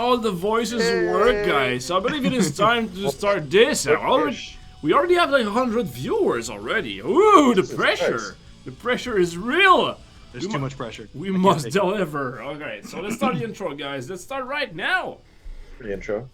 all the voices work, guys. So I believe it is time to start this. We already have like 100 viewers already. Ooh, the pressure. The pressure is real. There's too much pressure. We must deliver. Okay, so let's start the intro, guys. Let's start right now. The intro.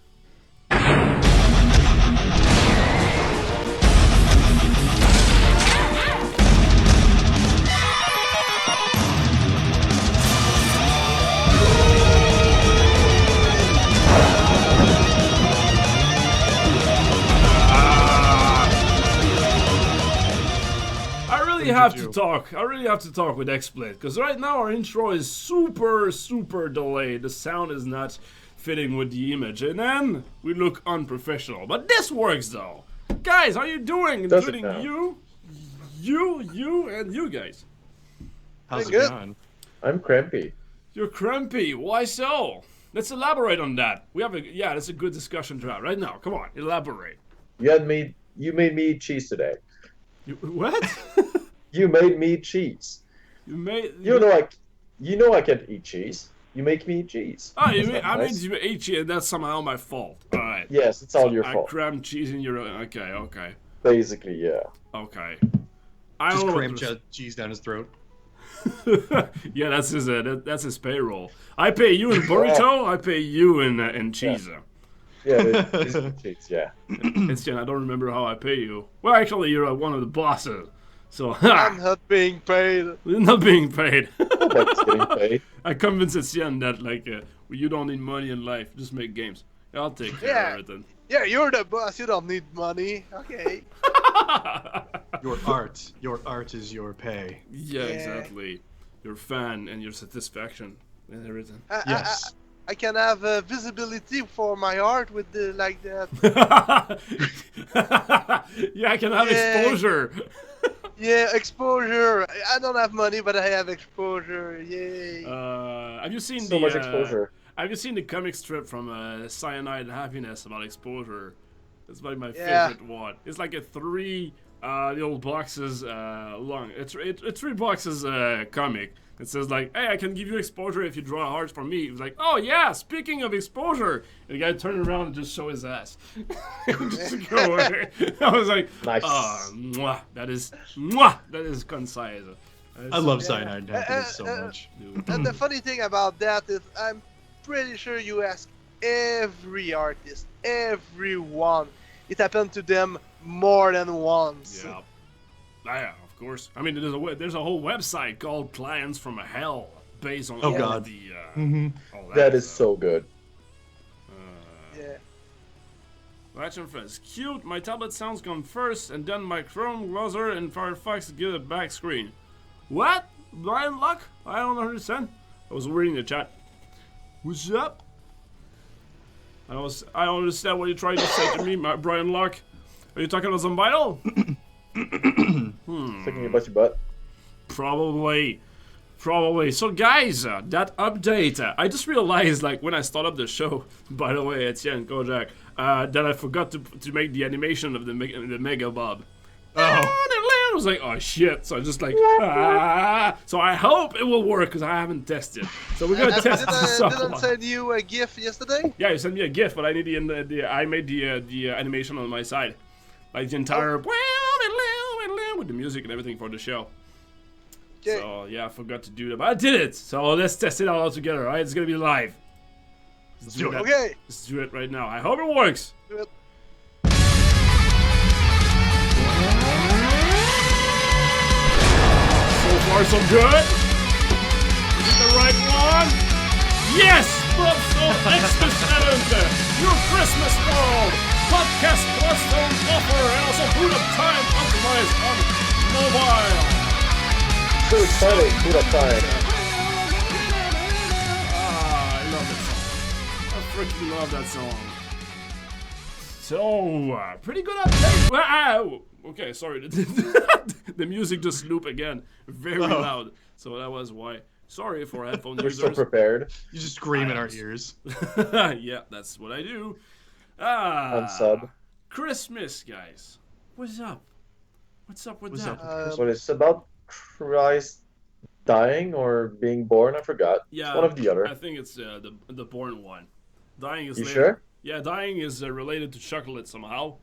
I really have to talk with XSplit, because right now our intro is super delayed. The sound is not fitting with the image, and then we look unprofessional. But this works though. Guys, how are you doing? Including you, and you guys. How's it going? I'm crampy. You're crampy. Why so? Let's elaborate on that. That's a good discussion to have right now. Come on, elaborate. You made me eat cheese today. What? You made me eat cheese. You know I can't eat cheese. You make me eat cheese. Oh, I made you eat cheese, and that's somehow my fault. All right. Yes, it's all your fault. I crammed cheese in your. Okay. Basically, yeah. Okay. Just crammed cheese down his throat. Yeah, that's his payroll. I pay you in burrito. I pay you in cheese. Yeah, it's cheese. Yeah. I don't remember how I pay you. Well, actually, you're one of the bosses. So I'm not being paid. Not being paid. That's getting paid. I convinced Etienne that you don't need money in life. Just make games. I'll take care of it then. Yeah, you're the boss. You don't need money. Okay. Your art is your pay. Yeah, exactly. Your fan and your satisfaction and everything. Yes. I can have visibility for my art with like that. Yeah, I can have exposure. Yeah, exposure. I don't have money, but I have exposure. Yay. Have you seen much exposure? Have you seen the comic strip from Cyanide Happiness about exposure? It's like my favorite one. It's like a 3 little boxes long. It's 3 boxes comic. It says like, hey, I can give you exposure if you draw a heart for me. It was like, oh yeah, speaking of exposure. And the guy turned around and just show his ass. Just go away. I was like, nice. That is concise. I love Cyanide Happiness so much. And the funny thing about that is I'm pretty sure you ask every artist, everyone. It happened to them more than once. Yeah, of course. I mean, there's a whole website called Clients from Hell based on all the. All that is so good. Yeah. Action friends, cute. My tablet sounds come first, and then my Chrome browser and Firefox give a back screen. What? Blind luck? I don't understand. I was reading the chat. What's up? I don't understand what you're trying to say to me, Brian Locke. Are you talking about some vital? Thinking about your butt? Probably. So guys, that update, I just realized when I started up the show, by the way, Etienne, Kojak, that I forgot to make the animation of the Mega Bob. Oh. I was like, oh shit. So I just So I hope it will work because I haven't tested. So we're gonna test this. Didn't send you a GIF yesterday? Yeah, you sent me a GIF, but I need I made the animation on my side, like the entire with the music and everything for the show. Okay. So yeah, I forgot to do that, but I did it. So let's test it out all together. All right, it's gonna be live. Let's do it. Okay. Let's do it right now. I hope it works. Do it. So far, so good. Is it the right one? Yes! Xmas event! Your Christmas world! Podcast plus phone offer and also boot up time optimized on mobile. So exciting, boot up time. I love that song. I freaking love that song. So, pretty good update. Wow! Okay, sorry. The music just looped again. Very loud. So that was why. Sorry for headphone users. We're so prepared. You just scream in our ears. Yeah, that's what I do. Unsub. Christmas, guys. What's up? What's up with What's that? up? What is about Christ dying or being born? I forgot. Yeah, it's one of the other. I think it's the born one. Dying is You later. sure? Yeah, dying is related to chocolate somehow.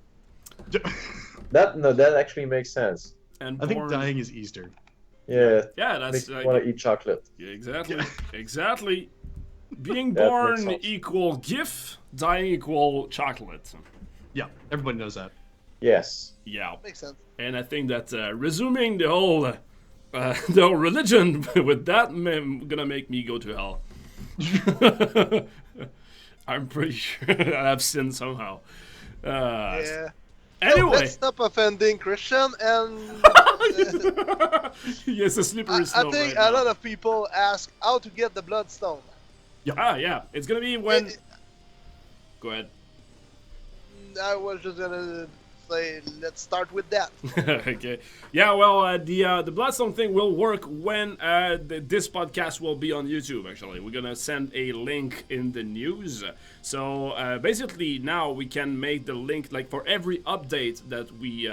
That actually makes sense. And I think born... dying is Easter. Yeah. Yeah, that's Makes me like... want to eat chocolate. Yeah, exactly. Exactly. Being That born makes sense. equal gift, dying equal chocolate. Yeah, everybody knows that. Yes. Yeah. Makes sense. And I think that resuming the whole religion with that gonna make me go to hell. I'm pretty sure I've sinned somehow. Yeah. So Anyway. let's stop offending Christian and. Yes, a slippery I slope. think right a now. lot of people ask how to get the bloodstone. Yeah. It's gonna be when. Go ahead. I was just gonna say, let's start with that. Okay. Yeah. Well, the Bloodstone thing will work when this podcast will be on YouTube. Actually, we're gonna send a link in the news. So basically, now we can make the link like for every update that we.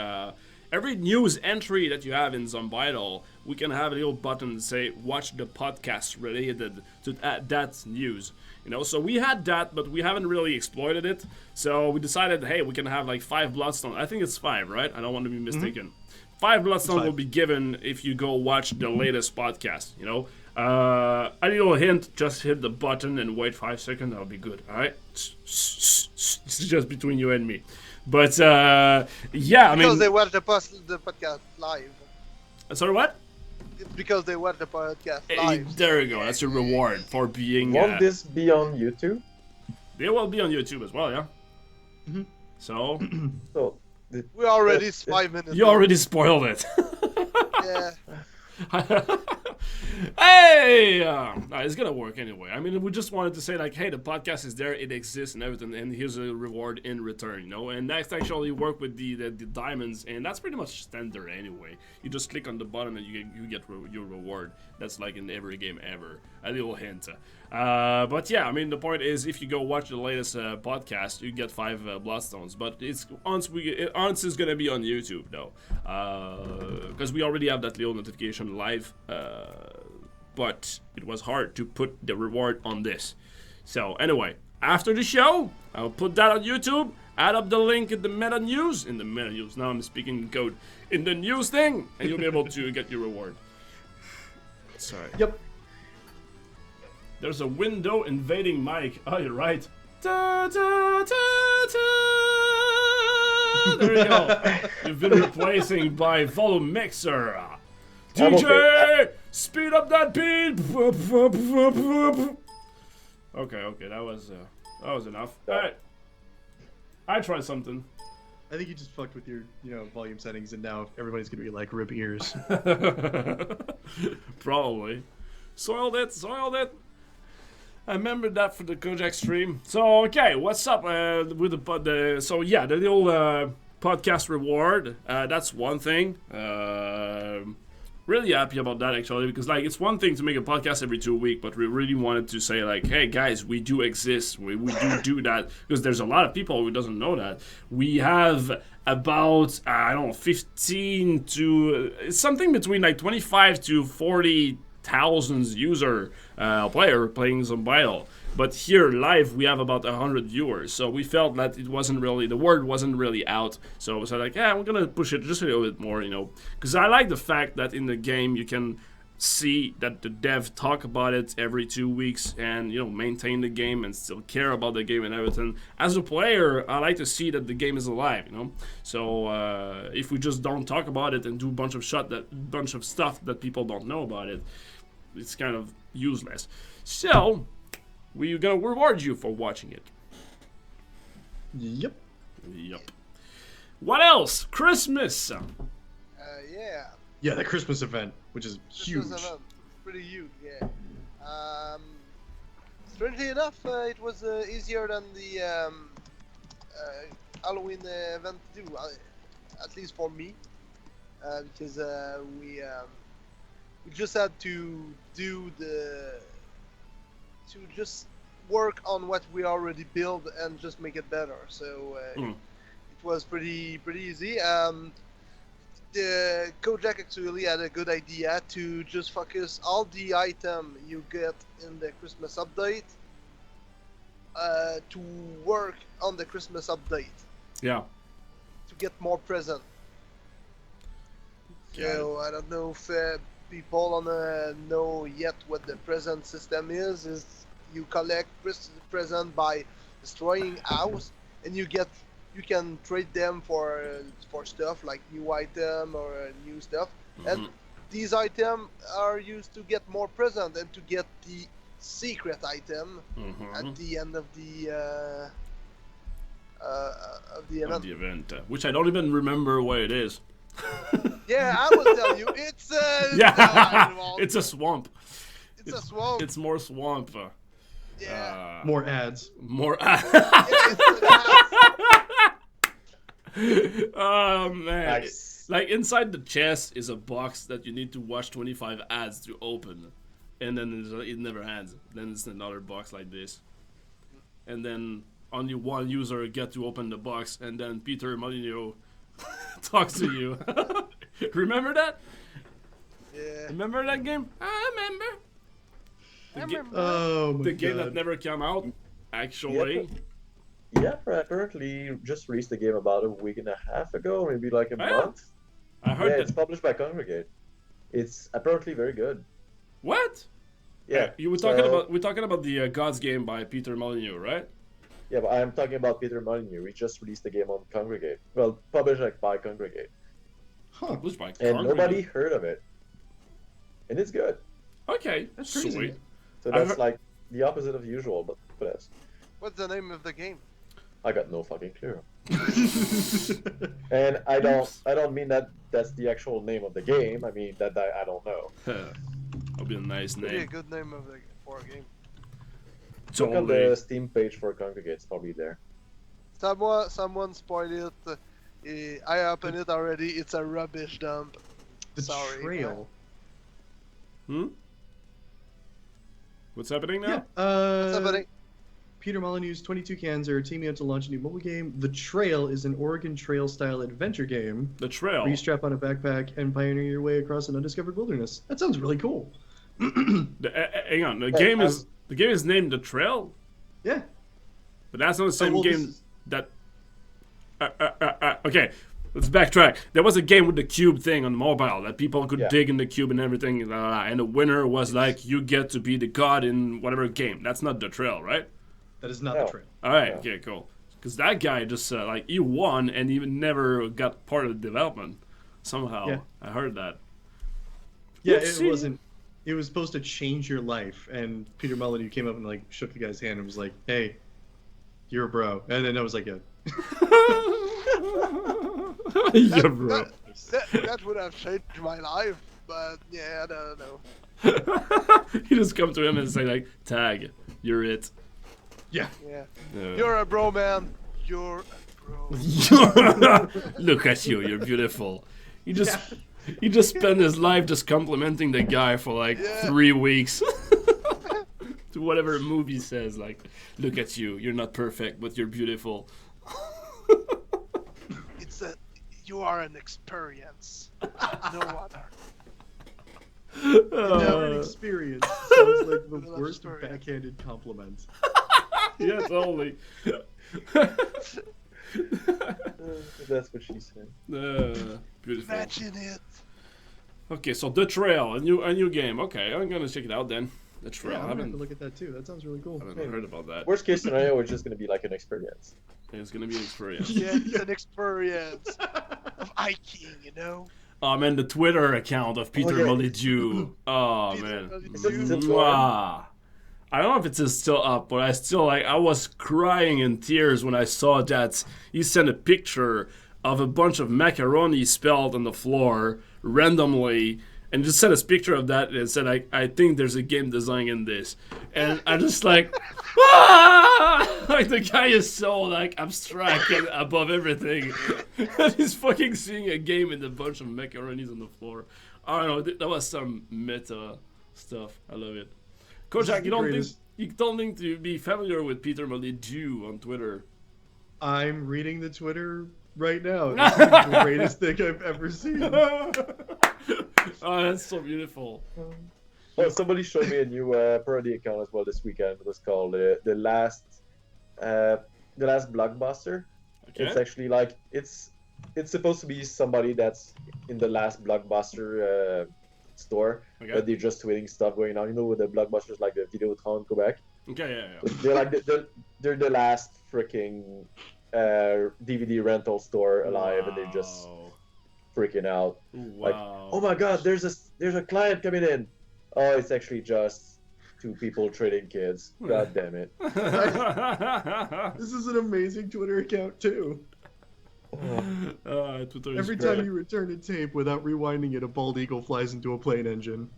Every news entry that you have in Zombital, we can have a little button that say "Watch the podcast related to that news." You know, so we had that, but we haven't really exploited it. So we decided, hey, we can have like 5 Bloodstone. I think it's 5, right? I don't want to be mistaken. 5 Bloodstone will be given if you go watch the latest podcast. You know, a little hint: just hit the button and wait 5 seconds. That'll be good. All right, it's just between you and me. But yeah, I mean, Because they watch the podcast live. sorry, what? It's because they watch the podcast live. There you go. That's your reward for being. Won't this be on YouTube? They will be on YouTube as well, yeah. So So, We're already 5 minutes. you already spoiled it. Yeah. Hey, it's gonna work anyway. I mean, we just wanted to say like, hey, the podcast is there, it exists, and everything, and here's a reward in return, you know. And that's actually work with the diamonds, and that's pretty much standard anyway. You just click on the button and you get your reward. That's like in every game ever. A little hint. But yeah, I mean, the point is, if you go watch the latest podcast, you get 5 Bloodstones. But it's once is gonna be on YouTube though, because we already have that little notification live. But it was hard to put the reward on this. So anyway, after the show, I'll put that on YouTube. Add up the link in the meta news. In the meta news, now I'm speaking in code. In the news thing, and you'll be able to get your reward. Sorry. Yep. There's a window invading Mike. Oh, you're right. Da, da, da, da. There you go. You've been replacing by Volume Mixer. DJ, okay. speed up that beat. Okay, that was enough. All right, I tried something. I think you just fucked with your, volume settings, and now everybody's gonna be like, rip ears. Probably. Soiled it. I remember that for the Kojak stream. So, okay, what's up with the so yeah, the old podcast reward. That's one thing. Really happy about that actually, because like it's one thing to make a podcast every 2 weeks, but we really wanted to say like, hey guys, we do exist. We do that, because there's a lot of people who doesn't know that. We have about 15 to it's something between like 25 to 40,000 user player playing Zombital. But here live we have about 100 viewers, so we felt that the word wasn't really out. So we said like, yeah, we're gonna push it just a little bit more, because I like the fact that in the game you can see that the dev talk about it every 2 weeks and maintain the game and still care about the game and everything. As a player, I like to see that the game is alive, So if we just don't talk about it and do a bunch of stuff that people don't know about it, it's kind of useless. So we're gonna reward you for watching it. Yep. What else? Christmas. Yeah. Yeah, the Christmas event, which is huge. Christmas event. Pretty huge, yeah. Strangely enough, it was easier than the Halloween event to do, at least for me, because we just had to just work on what we already built and just make it better. So it was pretty easy. The Kojak actually had a good idea to just focus all the item you get in the Christmas update to work on the Christmas update Yeah. to get more present. So I don't know if people know yet what the present system is. Is you collect present by destroying house, and you can trade them for stuff like new item or new stuff, and these items are used to get more present and to get the secret item at the end of the event. Of the event, which I don't even remember what it is. Yeah, I will tell you. It's It's a swamp. It's a swamp. It's more swamp. Yeah. More ads. More. Yeah, it's Oh man! Nice. Like inside the chest is a box that you need to watch 25 ads to open, and then it never ends. Then it's another box like this, and then only one user get to open the box, and then Peter Molyneux talks to you. Remember that? Yeah. Remember that game? I remember. Oh my The game that God. never came out, actually. Yeah, apparently just released the game about a week and a half ago, maybe like a Yeah. month. I heard Yeah, it's that. published by Congregate. It's apparently very good. What? Yeah, You were talking about the Gods game by Peter Molyneux, right? Yeah, but I'm talking about Peter Molyneux. We just released the game on Congregate. Well, published like by Congregate, Huh. Published by and Concrete. nobody heard of it. And it's good. Okay, That's crazy. sweet. So I that's heard- like the opposite of usual, but yes. What's the name of the game? I got no fucking clue. And I don't mean that that's the actual name of the game. I mean that I don't know. That'll be a nice Maybe a name. good name for a game. Look on Totally. the Steam page for Congregate. It's probably there. Someone spoiled it. I opened it already. It's a rubbish dump. The Sorry. trail. What's happening now? Yeah. What's happening? Peter Molyneux's 22 Cans are teaming up to launch a new mobile game. The Trail is an Oregon Trail-style adventure game The trail. where you strap on a backpack and pioneer your way across an undiscovered wilderness. That sounds really cool. Hang on. The Hey, game is named The Trail, Yeah. but that's not the same well, this game is- that. Okay, let's backtrack. There was a game with the cube thing on mobile that people could Yeah. dig in the cube and everything, blah, blah, blah, and the winner was like you get to be the god in whatever game. That's not The Trail, right? That is not No. the Trail. All right. Yeah. Okay. Cool. Because that guy just like he won and even never got part of the development. Somehow, Yeah. I heard that. Yeah, Whoopsie. it wasn't. It was supposed to change your life, and Peter Molyneux came up and like shook the guy's hand and was like, "Hey, you're a bro." And then I was like, "Yeah." Yeah, bro. That would have changed my life, but yeah, I don't know. You just come to him and say like, "Tag, you're it." Yeah. Yeah. Yeah. You're a bro, man. You're a bro. Look at you, you're beautiful. He just spent his life just complimenting the guy for like Yeah. 3 weeks. To whatever movie says, like, look at you, you're not perfect, but you're beautiful. You are an experience. No other. Never an experience. Sounds like the Love worst story. backhanded compliment. Yeah, totally. That's what she said. Beautiful. Imagine it. Okay, so The Trail, a new game. Okay, I'm gonna check it out then. The Trail. Yeah, I I'm gonna have haven't, to look at that too. That sounds really cool. I haven't heard about that. Worst case scenario, it's just gonna be like an experience. It's gonna be an experience. Yeah, it's an experience of hiking, you know. Oh man, the Twitter account of Peter yeah. Molyneux. Oh Peter man. Molyneux. Is it still Mwah. I don't know if it's still up, but I was crying in tears when I saw that he sent a picture of a bunch of macaroni spilled on the floor randomly, and just sent a picture of that and said, I think there's a game design in this. And I just like, ah! Like the guy is so like abstract and above everything. And he's fucking seeing a game in a bunch of macaronis on the floor. I don't know, that was some meta stuff. I love it. Kojak, you don't think to be familiar with Peter Molyneux on Twitter. I'm reading the Twitter right now. This is the greatest thing I've ever seen. Oh, that's so beautiful. Oh, somebody showed me a new parody account as well this weekend. It was called the last the last blockbuster. Okay. It's actually like it's supposed to be somebody that's in the last blockbuster store, Okay. but they're just tweeting stuff going on. You know, with the blockbusters like the Videotron Quebec. Okay, yeah. They're like they're the last freaking DVD rental store alive, and they're just Wow. freaking out. Like, Wow. oh my god, there's a client coming in. Oh, it's actually just two people trading kids. God damn it. This is an amazing Twitter account too. Twitter is Every great. time you return a tape without rewinding it, a bald eagle flies into a plane engine.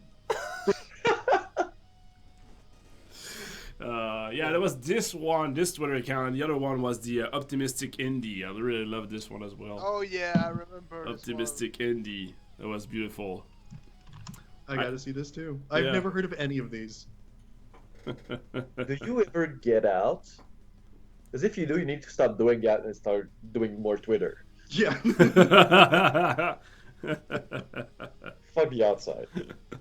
Yeah, there was this Twitter account, and the other one was the Optimistic Indie. I really loved this one as well. Oh yeah, I remember. Optimistic Indie. That was beautiful. I gotta see this too. I've Yeah. never heard of any of these. Do you ever get out? Because if you do, you need to stop doing that and start doing more Twitter. Yeah. Fuck the outside.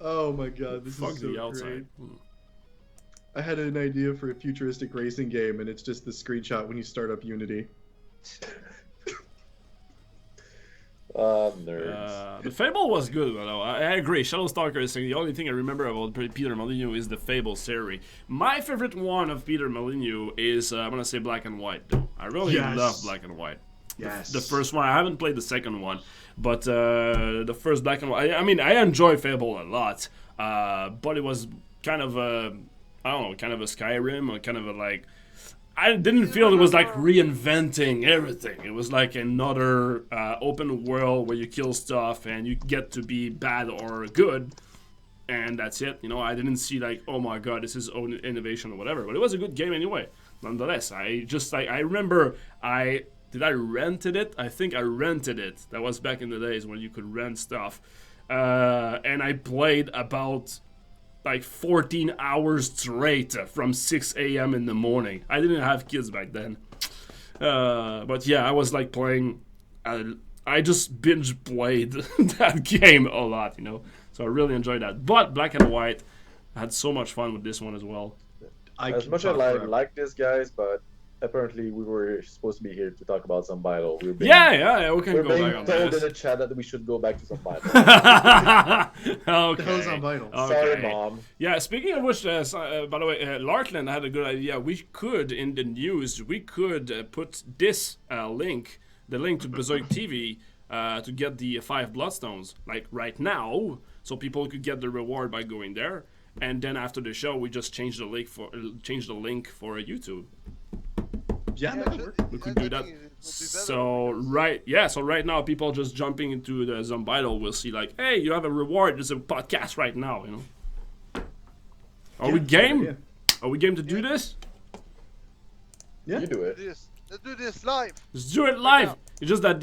Oh my god, this Fuck is so the outside. great. I had an idea for a futuristic racing game, and it's just the screenshot when you start up Unity. Nerds. The Fable was good, though. I agree. Shadowstalker is the only thing I remember about Peter Molyneux is the Fable series. My favorite one of Peter Molyneux is, I'm gonna say Black and White, though. I really Yes. love Black and White. Yes. The first one, I haven't played the second one, but the first Black and White, I mean, I enjoy Fable a lot, but it was kind of a, I don't know, kind of a Skyrim, or kind of a like, I didn't feel it was like reinventing everything. It was like another open world where you kill stuff and you get to be bad or good, and that's it. You know, I didn't see like, oh my god, this is own innovation or whatever. But it was a good game anyway. Nonetheless, I just like, I remember I rented it? I think I rented it. That was back in the days when you could rent stuff, and I played about like 14 hours straight from 6 a.m. in the morning. I didn't have kids back then. But yeah, I was like playing, I just binge played that game a lot, you know. So I really enjoyed that. But Black and White, I had so much fun with this one as well. As much as I like this, guys, but apparently we were supposed to be here to talk about some Bible. We can go being back on told this. in the chat that we should go back to some Bible. Okay. The hell's on Vital? Sorry, Mom. Yeah, speaking of which, by the way, Larkland had a good idea. We could, in the news, put this link, the link to Berzerk TV, to get the 5 Bloodstones, like right now, so people could get the reward by going there. And then after the show, we just change the link for YouTube. Yeah, that would work. We could do that. So right now, people just jumping into the Zombido will see like, hey, you have a reward. There's a podcast right now, you know. Are we game? Yeah. Are we game to do this? Yeah. You do it. Let's do this live. Let's do it live. It's just that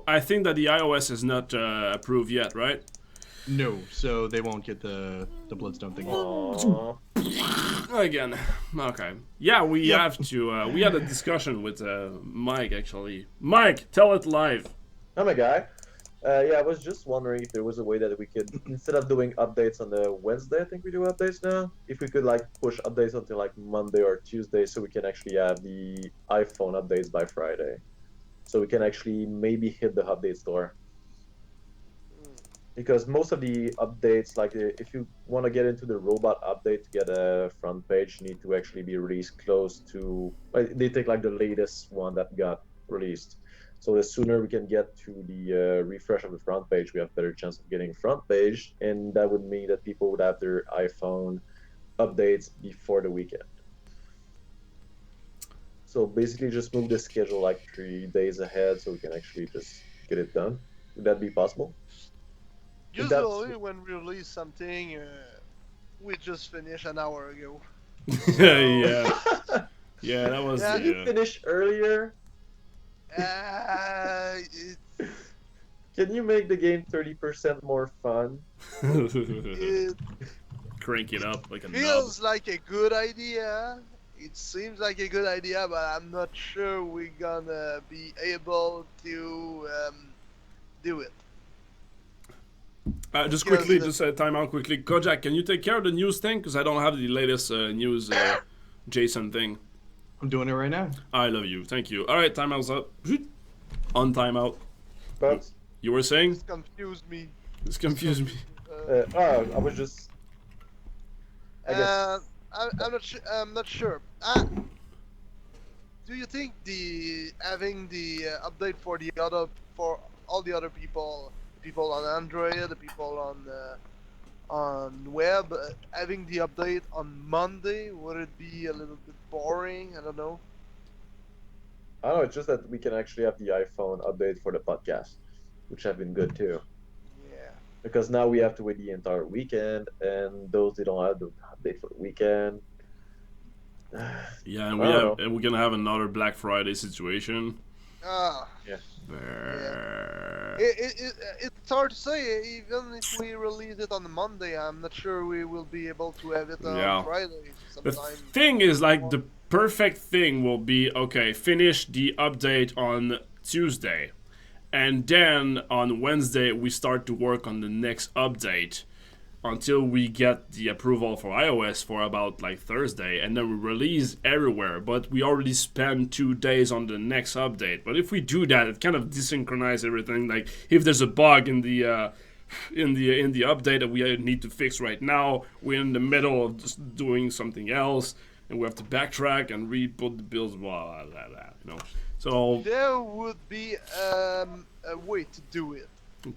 I think that the iOS is not approved yet, right? No, so they won't get the Bloodstone thing. Aww. Again, okay. Yeah, we have to. We had a discussion with Mike actually. Mike, tell it live. I'm a guy. I was just wondering if there was a way that we could, instead of doing updates on the Wednesday, I think we do updates now, if we could like push updates until like Monday or Tuesday so we can actually have the iPhone updates by Friday. So we can actually maybe hit the update store. Because most of the updates, like if you want to get into the robot update to get a front page, you need to actually be released close to, they take like the latest one that got released. So the sooner we can get to the refresh of the front page, we have better chance of getting front page, and that would mean that people would have their iPhone updates before the weekend. So basically just move the schedule like 3 days ahead so we can actually just get it done. Would that be possible? Usually when we release something, we just finished an hour ago. Yeah, that was. Yeah. Did you finish earlier? Can you make the game 30% more fun? It Crank it up like a feels like a good idea. It seems like a good idea, but I'm not sure we're gonna be able to do it. Just quickly, time out quickly. Kojak, can you take care of the news thing? Because I don't have the latest news Jason thing. I'm doing it right now. I love you. Thank you. All right, timeout's up. On timeout. But You were saying? This confused me. This confused me. I was just. I guess. I'm not sure. Do you think having the update for all the other people on Android, the people on web, having the update on Monday, would it be a little bit boring? I don't know. I don't know. It's just that we can actually have the iPhone update for the podcast, which have been good too. Yeah. Because now we have to wait the entire weekend, and those that don't have the update for the weekend. Yeah, and we're gonna have another Black Friday situation. Yeah. It's hard to say. Even if we release it on the Monday, I'm not sure we will be able to have it on Friday. The Sometime. thing is, like, the perfect thing will be, okay, finish the update on Tuesday, and then on Wednesday we start to work on the next update until we get the approval for iOS for about like Thursday, and then we release everywhere. But we already spent 2 days on the next update. But if we do that, it kind of desynchronizes everything. Like if there's a bug in the update that we need to fix right now, we're in the middle of just doing something else, and we have to backtrack and re-put the builds, blah, blah, blah, blah, you know. So there would be a way to do it,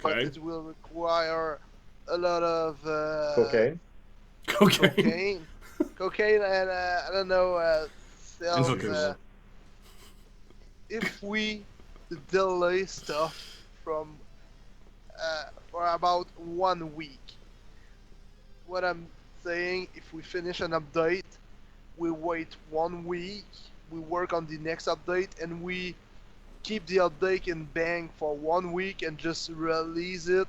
but okay, it will require a lot of Cocaine. cocaine. cocaine, and I don't know, sales. Hookers. If we delay stuff from for about 1 week, what I'm saying, if we finish an update, we wait 1 week, we work on the next update, and we keep the update in bank for 1 week and just release it.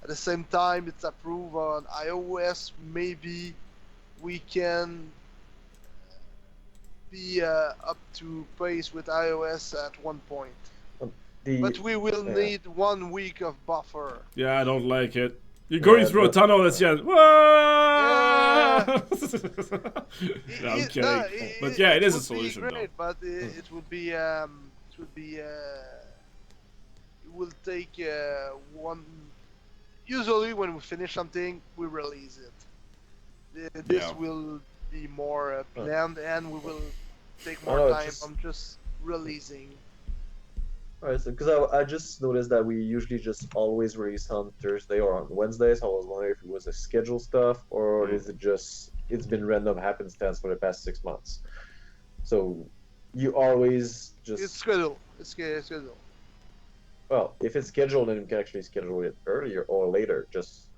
At the same time, it's approved on iOS. Maybe we can be up to pace with iOS at one point. But we will need 1 week of buffer. Yeah, I don't like it. You're going through a tunnel that's just. Whoa! No, I'm kidding. But yeah, it is a solution, great, though. But it would be. It will take one. Usually, when we finish something, we release it. This will be more planned, and we will take more time on just releasing. Alright, so because I just noticed that we usually just always release on Thursday or on Wednesdays. So I was wondering if it was a schedule stuff or is it just it's been random happenstance for the past 6 months. So you always just It's scheduled. It's scheduled. Well, if it's scheduled, then we can actually schedule it earlier or later. Just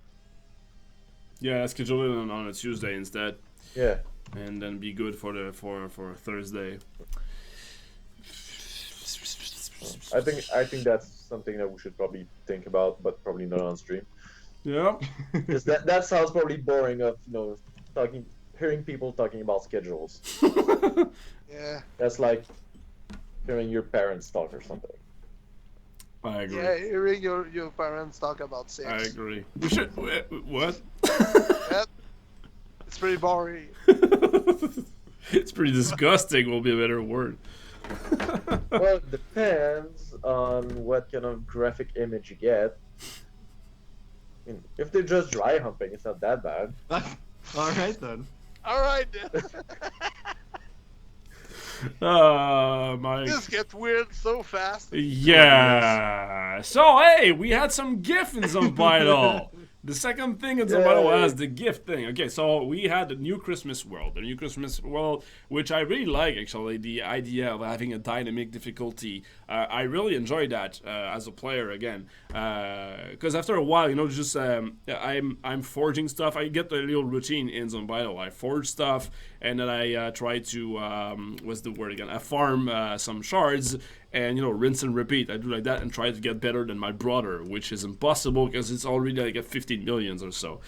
Yeah, schedule it on a Tuesday instead, yeah. and then be good for Thursday. I think that's something that we should probably think about, but probably not on stream. Yeah. Because that sounds probably boring. Of hearing people talking about schedules. Yeah. That's like hearing your parents talk or something. I agree. Yeah, hearing your parents talk about sex. I agree. We should. What? Yep. It's pretty boring. It's pretty disgusting. Will be a better word. Well, it depends on what kind of graphic image you get. I mean, if they're just dry humping, it's not that bad. All right then. All right then. My. This gets weird so fast. Yeah. So hey, we had some gift in some Vital. The second thing in some Vital was the gift thing. Okay, so we had the new Christmas world. The new Christmas world, which I really like actually, the idea of having a dynamic difficulty. I really enjoyed that as a player again. Because after a while, just I'm forging stuff. I get a little routine in some Vital. I forge stuff, and then I try to what's the word again? I farm some shards. And rinse and repeat. I do like that and try to get better than my brother, which is impossible because it's already like at 15 millions or so.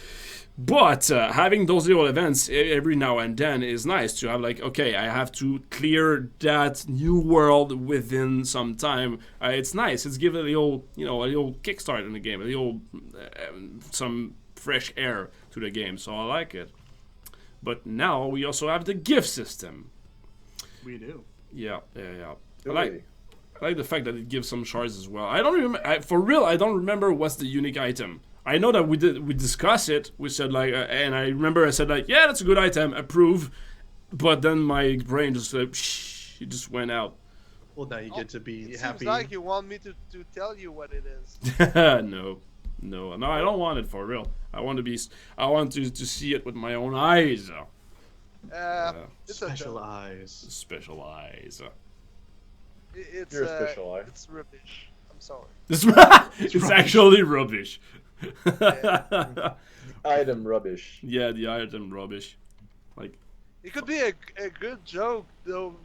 But having those little events every now and then is nice to have. Like, okay, I have to clear that new world within some time. It's nice. It's give it a little kickstart in the game, a little some fresh air to the game. So I like it. But now we also have the gift system. We do. Yeah. Do I like the fact that it gives some shards as well. I don't remember. For real, I don't remember what's the unique item. I know that we discussed it. We said like, and I remember I said like, yeah, that's a good item, approve. But then my brain just it just went out. Well, now you get to be It happy. seems like you want me to tell you what it is. No, I don't want it for real. I want to see it with my own eyes. It's Special a eyes. Special eyes. It's Your special eye. It's rubbish. I'm sorry. It's actually rubbish. Item rubbish. Yeah, the item rubbish. Like, It could be a good joke though.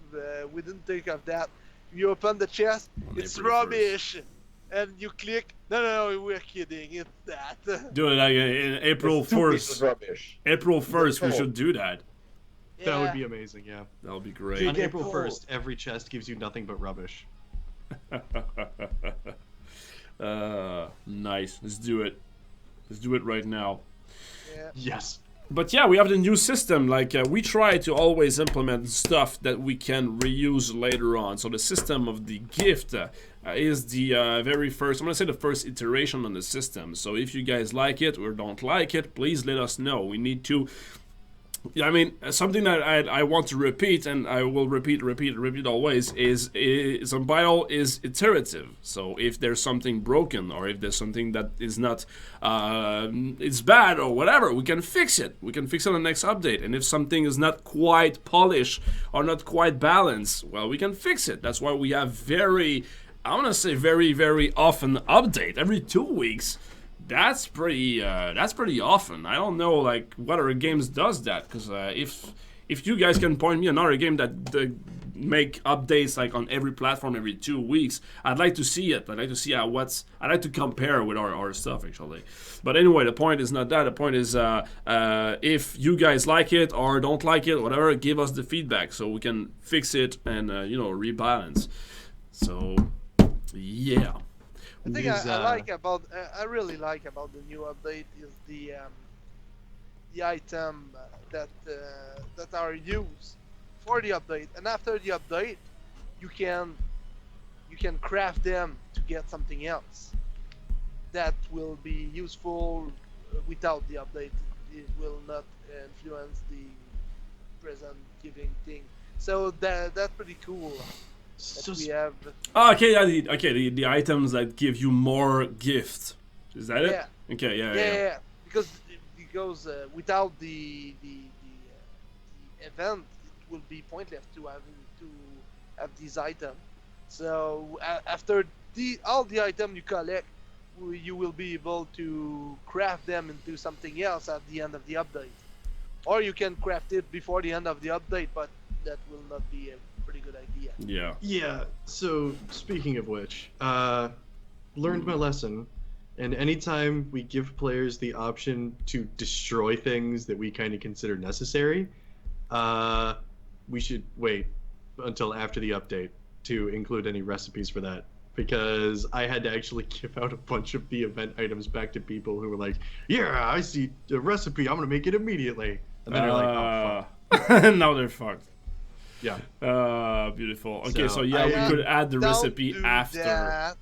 We didn't think of that. You open the chest, On it's April rubbish, and you click. No, we're kidding. It's that. do it like in April It's 2 pieces 1st. rubbish. April 1st, we Oh. should do that. That would be amazing, yeah. That would be On great. get April pulled. 1st, every chest gives you nothing but rubbish. Nice. Let's do it. Let's do it right now. Yeah. Yes. But yeah, we have the new system. Like we try to always implement stuff that we can reuse later on. So the system of the gift is the very first. I'm gonna say the first iteration on the system. So if you guys like it or don't like it, please let us know. We need to. I mean, something that I want to repeat, and I will repeat always, is Unbridled is iterative. So if there's something broken, or if there's something that is not, it's bad or whatever, we can fix it. We can fix it on the next update. And if something is not quite polished or not quite balanced, well, we can fix it. That's why we have very often update every 2 weeks. That's pretty often. I don't know like what other games does that, because if you guys can point me another game that make updates like on every platform every 2 weeks, I'd like to see it. I'd like to see I'd like to compare with our stuff actually. But anyway, the point is not that. The point is if you guys like it or don't like it, whatever, give us the feedback so we can fix it and rebalance. So yeah. The thing I really like about the new update is the item that are used for the update, and after the update, you can craft them to get something else that will be useful without the update. It will not influence the present giving thing. So that's pretty cool. So We have The items that give you more gift. Is that it? Yeah. Okay, yeah. because without the event, it will be pointless to have these items. So after all the items you collect, you will be able to craft them into something else at the end of the update, or you can craft it before the end of the update, but that will not be a pretty good idea. Yeah. Yeah, so speaking of which, learned my lesson, and anytime we give players the option to destroy things that we kind of consider necessary, we should wait until after the update to include any recipes for that. Because I had to actually give out a bunch of the event items back to people who were like, yeah, I see the recipe, I'm gonna make it immediately. And then they're like, oh, fuck. Now they're fucked. Yeah. Beautiful. Okay, so So, yeah, we I could add the don't recipe do after. that.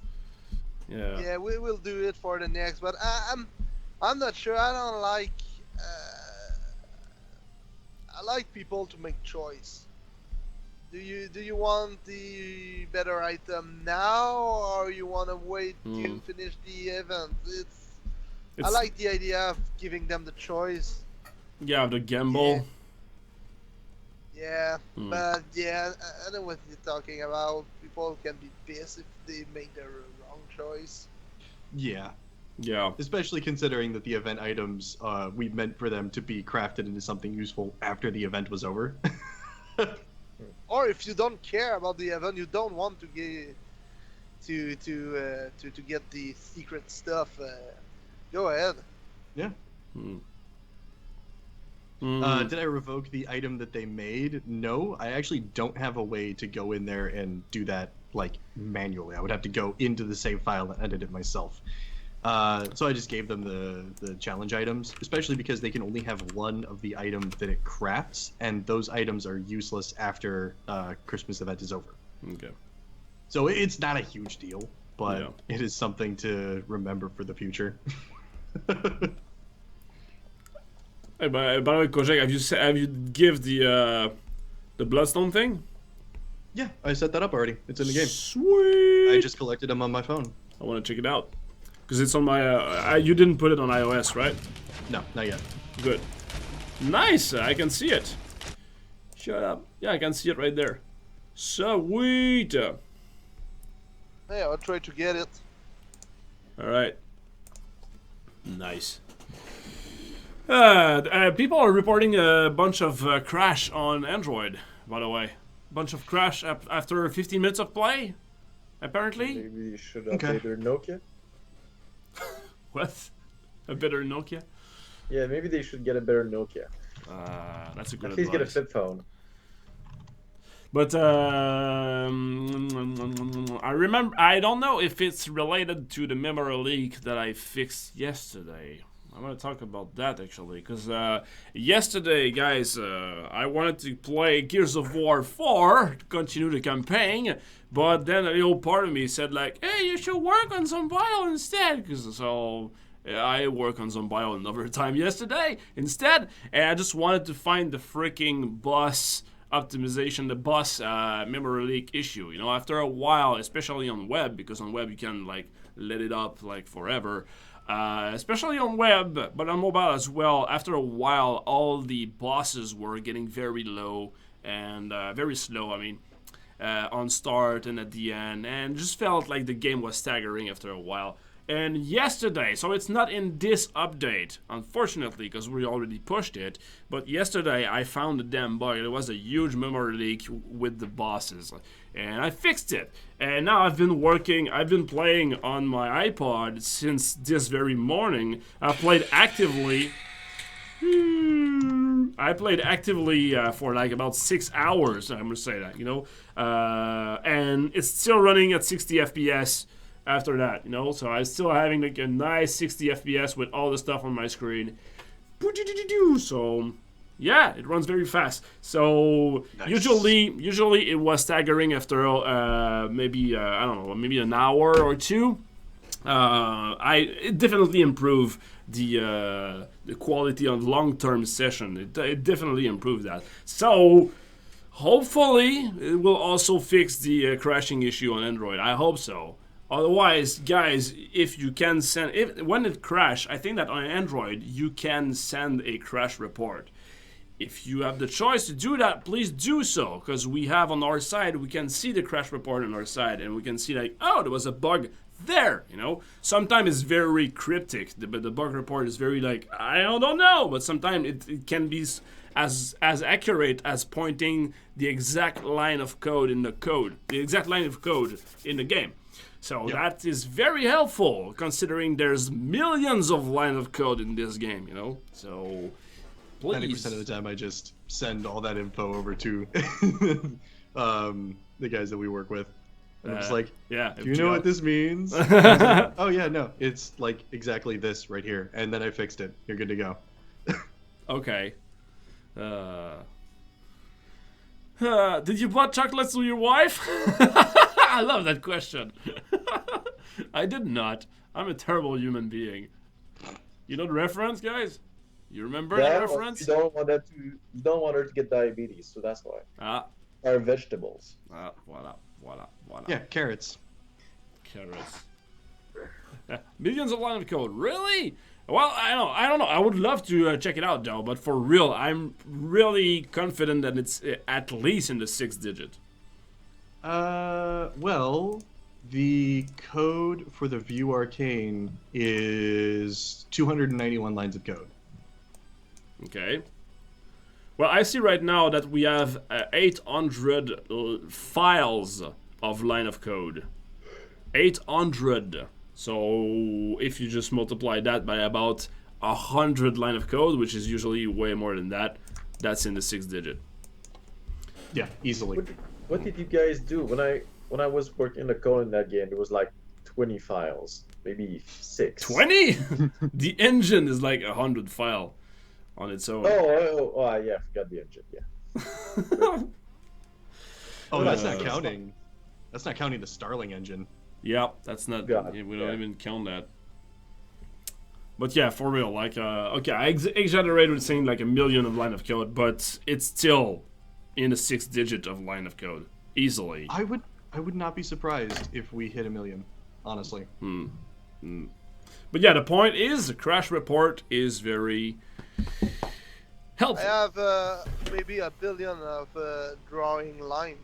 Yeah. Yeah, we will do it for the next, but I'm not sure. I don't like. I like people to make choice. Do you want the better item now, or you want to wait to finish the event? I like the idea of giving them the choice. Yeah, the gamble. Yeah, but yeah, I know what you're talking about. People can be pissed if they make the wrong choice. Yeah. Yeah. Especially considering that the event items, we meant for them to be crafted into something useful after the event was over. Or if you don't care about the event, you don't want to get to get the secret stuff. Go ahead. Yeah. Did I revoke the item that they made? No, I actually don't have a way to go in there and do that like manually. I would have to go into the save file and edit it myself. So I just gave them the challenge items, especially because they can only have one of the items that it crafts, and those items are useless after Christmas event is over. Okay. So it's not a huge deal, but Yeah. it is something to remember for the future. Hey, by the way, Kojak, have you give the Bloodstone thing? Yeah, I set that up already. It's in the game. Sweet. I just collected them on my phone. I want to check it out. Because it's on my... you didn't put it on iOS, right? No, not yet. Good. Nice! I can see it. Shut up. Yeah, I can see it right there. Sweet! Yeah, I'll try to get it. Alright. Nice. People are reporting a bunch of crash on Android, by the way. Bunch of crash after 15 minutes of play, apparently. Maybe you should update your Nokia. What? A better Nokia? Yeah, maybe they should get a better Nokia. That's a good At least get a advice. flip phone. But I remember. I don't know if it's related to the memory leak that I fixed yesterday. I want to talk about that actually, because yesterday, guys, I wanted to play Gears of War 4 to continue the campaign, but then a little part of me said like, "Hey, you should work on some bio instead," so I work on some bio another time yesterday instead, and I just wanted to find the freaking bus optimization, the bus memory leak issue. You know, after a while, especially on web, because on web you can like let it up like forever. Especially on web, but on mobile as well. After a while, all the bosses were getting very low and very slow. I mean, on start and at the end, and just felt like the game was staggering after a while. And yesterday, so it's not in this update, unfortunately, because we already pushed it, but yesterday I found the damn bug. There was a huge memory leak with the bosses, and I fixed it. And now I've been playing on my iPod since this very morning. I played actively for like about 6 hours, I'm gonna say that, you know, and it's still running at 60 FPS after that, you know, so I'm still having like a nice 60 FPS with all the stuff on my screen. So yeah, it runs very fast. So Nice. usually it was staggering after maybe I don't know, maybe an hour or two. It definitely improved the quality of long-term session. It definitely improved that. So hopefully it will also fix the crashing issue on Android. I hope so. Otherwise, guys, if you can when it crashes, I think that on Android you can send a crash report. If you have the choice to do that, please do so, because we have on our side, we can see the crash report on our side, and we can see like, oh, there was a bug there, you know. Sometimes it's very cryptic, but the bug report is very like, I don't know, but sometimes it can be as accurate as pointing the exact line of code in the game. So Yep. that is very helpful, considering there's millions of lines of code in this game, you know. So please. 90% of the time, I just send all that info over to the guys that we work with. And I'm just like, yeah. do you know what this means? And he's like, oh yeah, no, it's like exactly this right here. And then I fixed it. You're good to go. Okay. Did you buy chocolates to your wife? I love that question. I did not. I'm a terrible human being. You know the reference, guys? You remember that Yeah, reference? you don't want her to get diabetes, so that's why. Or vegetables. Voila. Yeah, carrots. Carrots. Millions of lines of code. Really? Well, I don't know. I would love to check it out, though. But for real, I'm really confident that it's at least in the 6th digit. Well, the code for the View Arcane is 291 lines of code. Okay. Well, I see right now that we have 800 files of line of code. 800. So if you just multiply that by about 100 line of code, which is usually way more than that, that's in the 6th digit. Yeah, easily. What did you guys do when I was working the code in that game? There was like 20 files, maybe 6. 20? The engine is like 100 file on its own. Yeah, I forgot the engine. Yeah. Oh, that's not counting. That's not counting the Starling engine. Yeah, that's not. God, we don't even count that. But yeah, for real, like, okay, I exaggerated with saying like 1 million of line of code, but it's still in the 6th digit of line of code, easily. I would not be surprised if we hit 1 million, honestly. But yeah, the point is, the crash report is very helpful. I have maybe 1 billion of drawing line.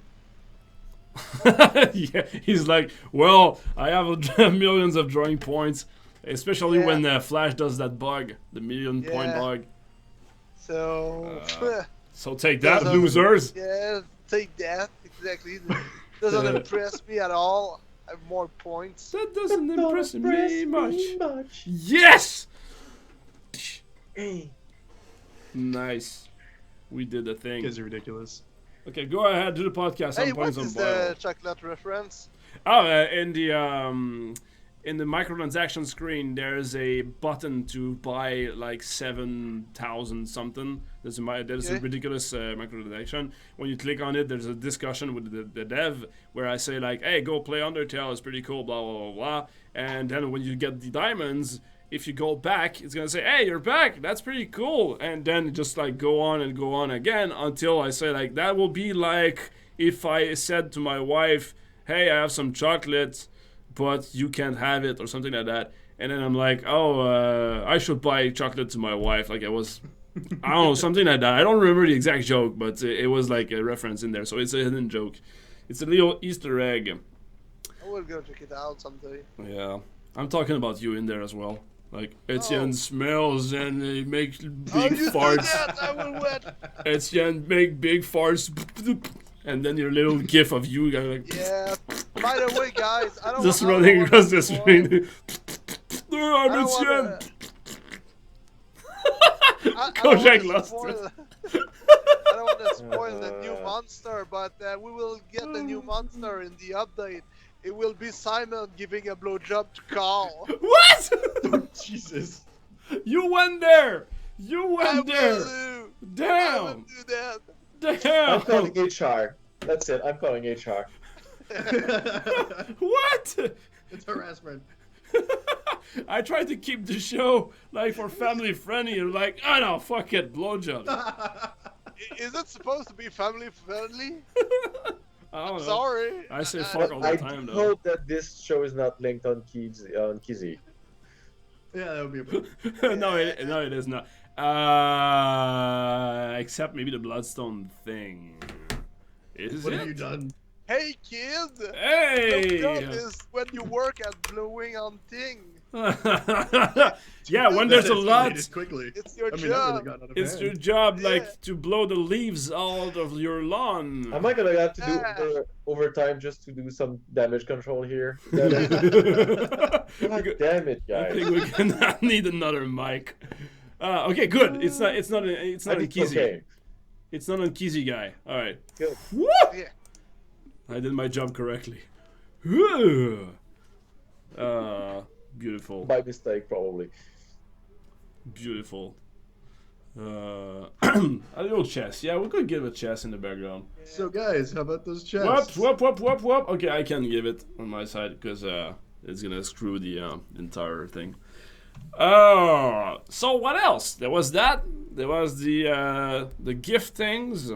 Yeah, he's like, well, I have millions of drawing points, especially when Flash does that bug, the million point bug. So, So take that, losers. Yeah, take that, exactly. Doesn't impress me at all. I have more points. That doesn't impress me much. Yes! Nice. We did the thing. You guys are ridiculous. Okay, go ahead, do the podcast. Hey, I'm what playing some is the chocolate reference? Oh, in the microtransaction screen, there's a button to buy like 7,000 something. There's a ridiculous microtransaction. When you click on it, there's a discussion with the dev where I say like, "Hey, go play Undertale. It's pretty cool." Blah blah blah blah. And then when you get the diamonds, if you go back, it's gonna say, "Hey, you're back. That's pretty cool." And then just like go on again until I say like, that will be like if I said to my wife, "Hey, I have some chocolate, but you can't have it," or something like that. And then I'm like, "Oh, I should buy chocolate to my wife." Like I was, I don't know, something like that. I don't remember the exact joke, but it was like a reference in there. So it's a hidden joke. It's a little Easter egg. I will go check it out someday. Yeah, I'm talking about you in there as well. Like, Etienne smells and he makes big farts. That, I will wet. Etienne make big farts. And then your little gif of you guys like... Yeah. By the way, guys, I don't just wanna, running across the screen. I'm Etienne. Kojak lost it. I don't want to spoil the new monster, but we will get a new monster in the update. It will be Simon giving a blowjob to Carl. What? Oh, Jesus. You went there. You went there. Damn. I will do that. Damn. I'm calling HR. That's it. I'm calling HR. What? It's harassment. I tried to keep the show like for family friendly and like, oh no, fuck it, blowjob. Is it supposed to be family friendly? I don't know. Sorry. I say fuck all the time I though. hope that this show is not linked on Kizzy. Yeah, that would be a problem. No, it is not. Except maybe the Bloodstone thing. Is What it? have you done? Hey, kid. Hey! The job is when you work at blowing on thing. Yeah, when there's a lot, escalated quickly. It's your I mean, that job. really got out of it's hand. your job, Yeah. like, to blow the leaves out of your lawn. Am I gonna have to Yeah. do overtime just to do some damage control here? God damn it, I guys. think we cannot need another mic. Okay, good. It's not on Kizzy. Okay. It's not on Kizzy guy. All right. Good. Woo! Yeah. I did my job correctly. Beautiful. By mistake, probably. Beautiful. A little chess. Yeah, we could give a chess in the background. So, guys, how about those chests? Whoop. Okay, I can give it on my side because it's gonna screw the entire thing. So what else? There was that. There was the gift things.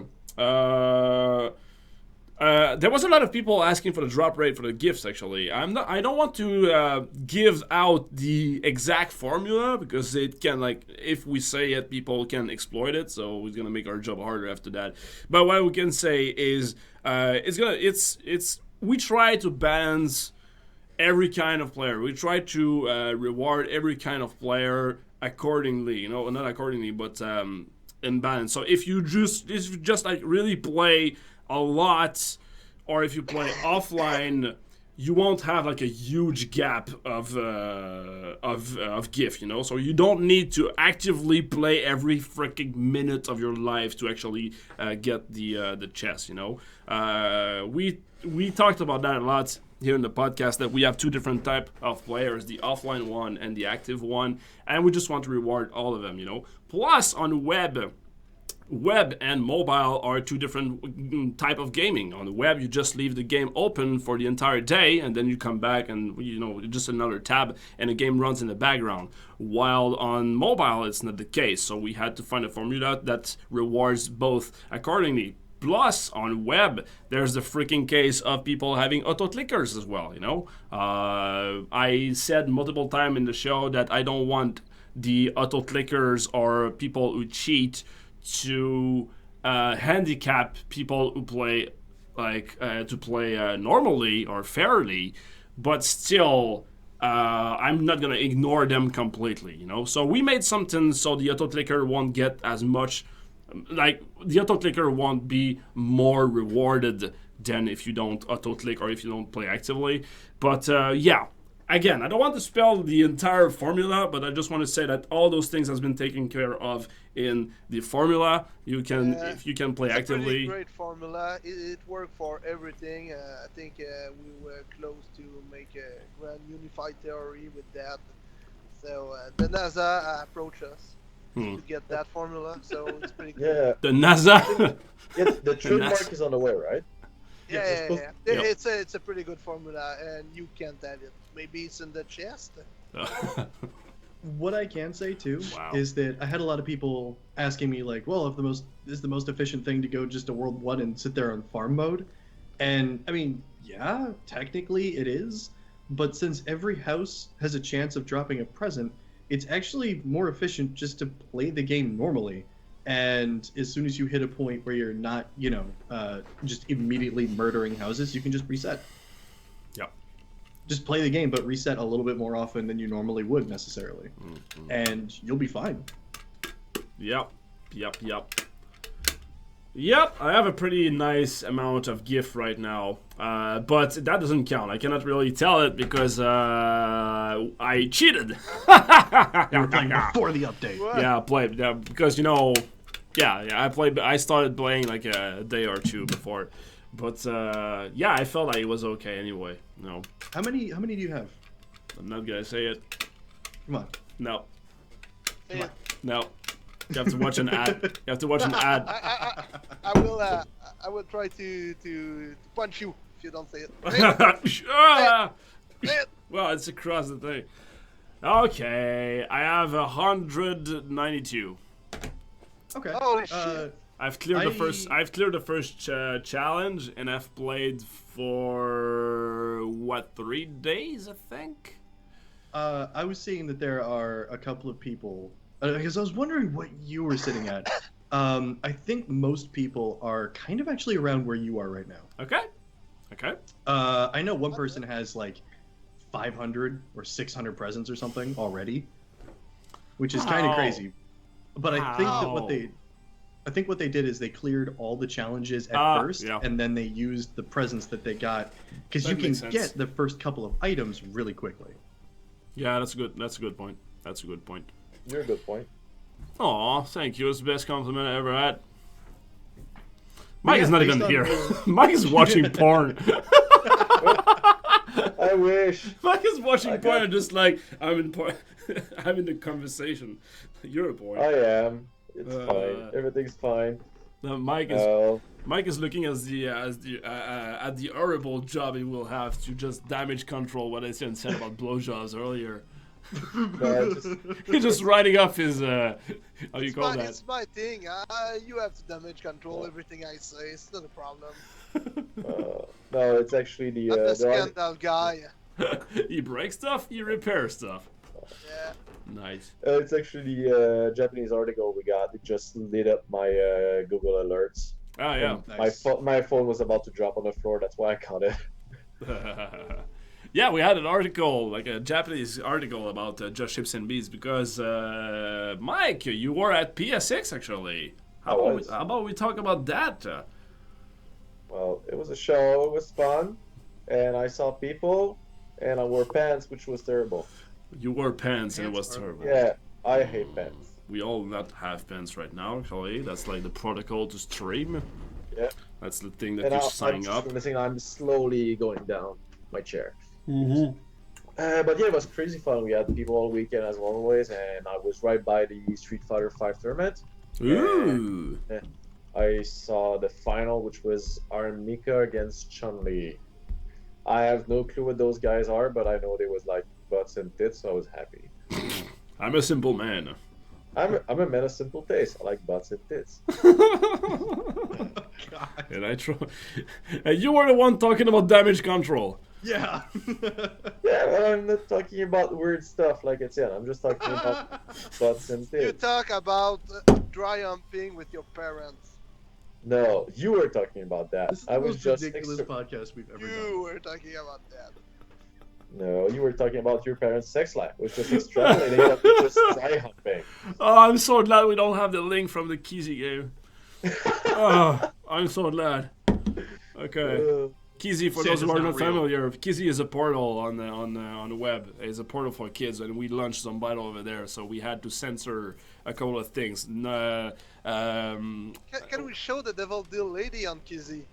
There was a lot of people asking for the drop rate for the gifts. Actually, I don't want to give out the exact formula because it can, like, if we say it, people can exploit it. So it's gonna make our job harder after that. But what we can say is, we try to balance every kind of player. We try to reward every kind of player accordingly. Not accordingly, but in balance. So if you just like really play a lot, or if you play offline, you won't have like a huge gap of GIF, you know. So you don't need to actively play every freaking minute of your life to actually get the chest, you know. We talked about that a lot here in the podcast, that we have two different type of players, the offline one and the active one, and we just want to reward all of them, you know. Plus on web and mobile are two different type of gaming. On the web, you just leave the game open for the entire day, and then you come back and, you know, just another tab, and the game runs in the background. While on mobile, it's not the case. So we had to find a formula that rewards both accordingly. Plus, on web, there's the freaking case of people having auto-clickers as well, you know. I said multiple times in the show that I don't want the auto-clickers or people who cheat to handicap people who play normally or fairly, but still I'm not gonna ignore them completely, you know. So we made something so the auto clicker won't get as much, like the auto clicker won't be more rewarded than if you don't auto click or if you don't play actively. But yeah. Again, I don't want to spell the entire formula, but I just want to say that all those things has been taken care of in the formula. You can, if you can play actively. It's a pretty great formula. It worked for everything. I think we were close to make a grand unified theory with that. So the NASA approached us to get that formula. So it's pretty good. Yeah. The NASA. Yes, the trademark is on the way, right? Yeah. It's a pretty good formula, and you can't add it. Maybe it's in the chest. What I can say too Wow. is that I had a lot of people asking me like, well, if the most efficient thing to go just to World 1 and sit there on farm mode, and I mean, yeah, technically it is, but since every house has a chance of dropping a present, it's actually more efficient just to play the game normally. And as soon as you hit a point where you're not, you know, just immediately murdering houses, you can just reset. Yep. Just play the game, but reset a little bit more often than you normally would necessarily. Mm-hmm. And you'll be fine. Yep. I have a pretty nice amount of GIF right now, but that doesn't count. I cannot really tell it because I cheated. You were playing before the update. Yeah, I played because, you know, I started playing like a day or two before, but yeah, I felt like it was okay anyway. No, How many do you have? I'm not gonna say it. Come on. No, Yeah. no. You have to watch an ad. You have to watch an ad. I will try to punch you if you don't say it. Say it. Well, it's across the thing. Okay, I have 192. Okay. Holy shit. I've cleared the first challenge, and I've played for 3 days, I think. I was seeing that there are a couple of people because I was wondering what you were sitting at. I think most people are kind of actually around where you are right now. Okay. I know one person has like 500 or 600 presents or something already, which is kind of crazy. But I think that what they did is they cleared all the challenges at first, and then they used the presents that they got, because you can get the first couple of items really quickly. Yeah, that's a good point. You're a good point. Aw, thank you. It's the best compliment I ever had. Mike is not even here. Mike is watching porn. I wish. Mike is watching porn and just like, I'm in porn. I'm in the conversation. You're a boy. I am. It's fine. Everything's fine. No, Mike is looking at the horrible job he will have to just damage control what I said about blowjobs earlier. No, He's just writing off his how do you call that? It's my thing. You have to damage control everything I say. It's not a problem. no, it's actually the. I'm the there are- scandal guy. He breaks stuff, he repairs stuff. Yeah. Nice. It's actually the Japanese article we got. It just lit up my Google alerts. Oh yeah. Nice. My phone was about to drop on the floor. That's why I caught it. Yeah, we had an article, like a Japanese article about Just Ships and Beats because Mike, you were at PSX actually. How about we talk about that? Well, it was a show. It was fun, and I saw people, and I wore pants, which was terrible. You wore pants and it was terrible. Yeah, I hate pants. We all not have pants right now, actually. That's like the protocol to stream. Yeah. That's the thing that And you're I'm signing just up. noticing I'm slowly going down my chair. Mm-hmm. But yeah, it was crazy fun. We had people all weekend as always, and I was right by the Street Fighter 5 tournament. Ooh. I saw the final, which was Armika against Chun-Li. I have no clue what those guys are, but I know they was like butts and tits, so I was happy. I'm a simple man. I'm a man of simple taste. I like butts and tits. God. And I try. And you were the one talking about damage control. Yeah. Yeah, well, I'm not talking about weird stuff like it's I'm just talking about butts and You tits. talk about dry humping with your parents. No, you were talking about that. This is I the was most just ridiculous podcast we've ever done. You were talking about that. No, you were talking about your parents' sex life. It was just extrapolating that we just dry humping. Oh, I'm so glad we don't have the link from the Kizzy game. Oh, I'm so glad. Okay. Kizzy, for those who Santa's are not not real. familiar, Kizzy is a portal on the web. It's a portal for kids, and we launched some battle over there, so we had to censor a couple of things. Can we show the Devil Deal Lady on Kizzy?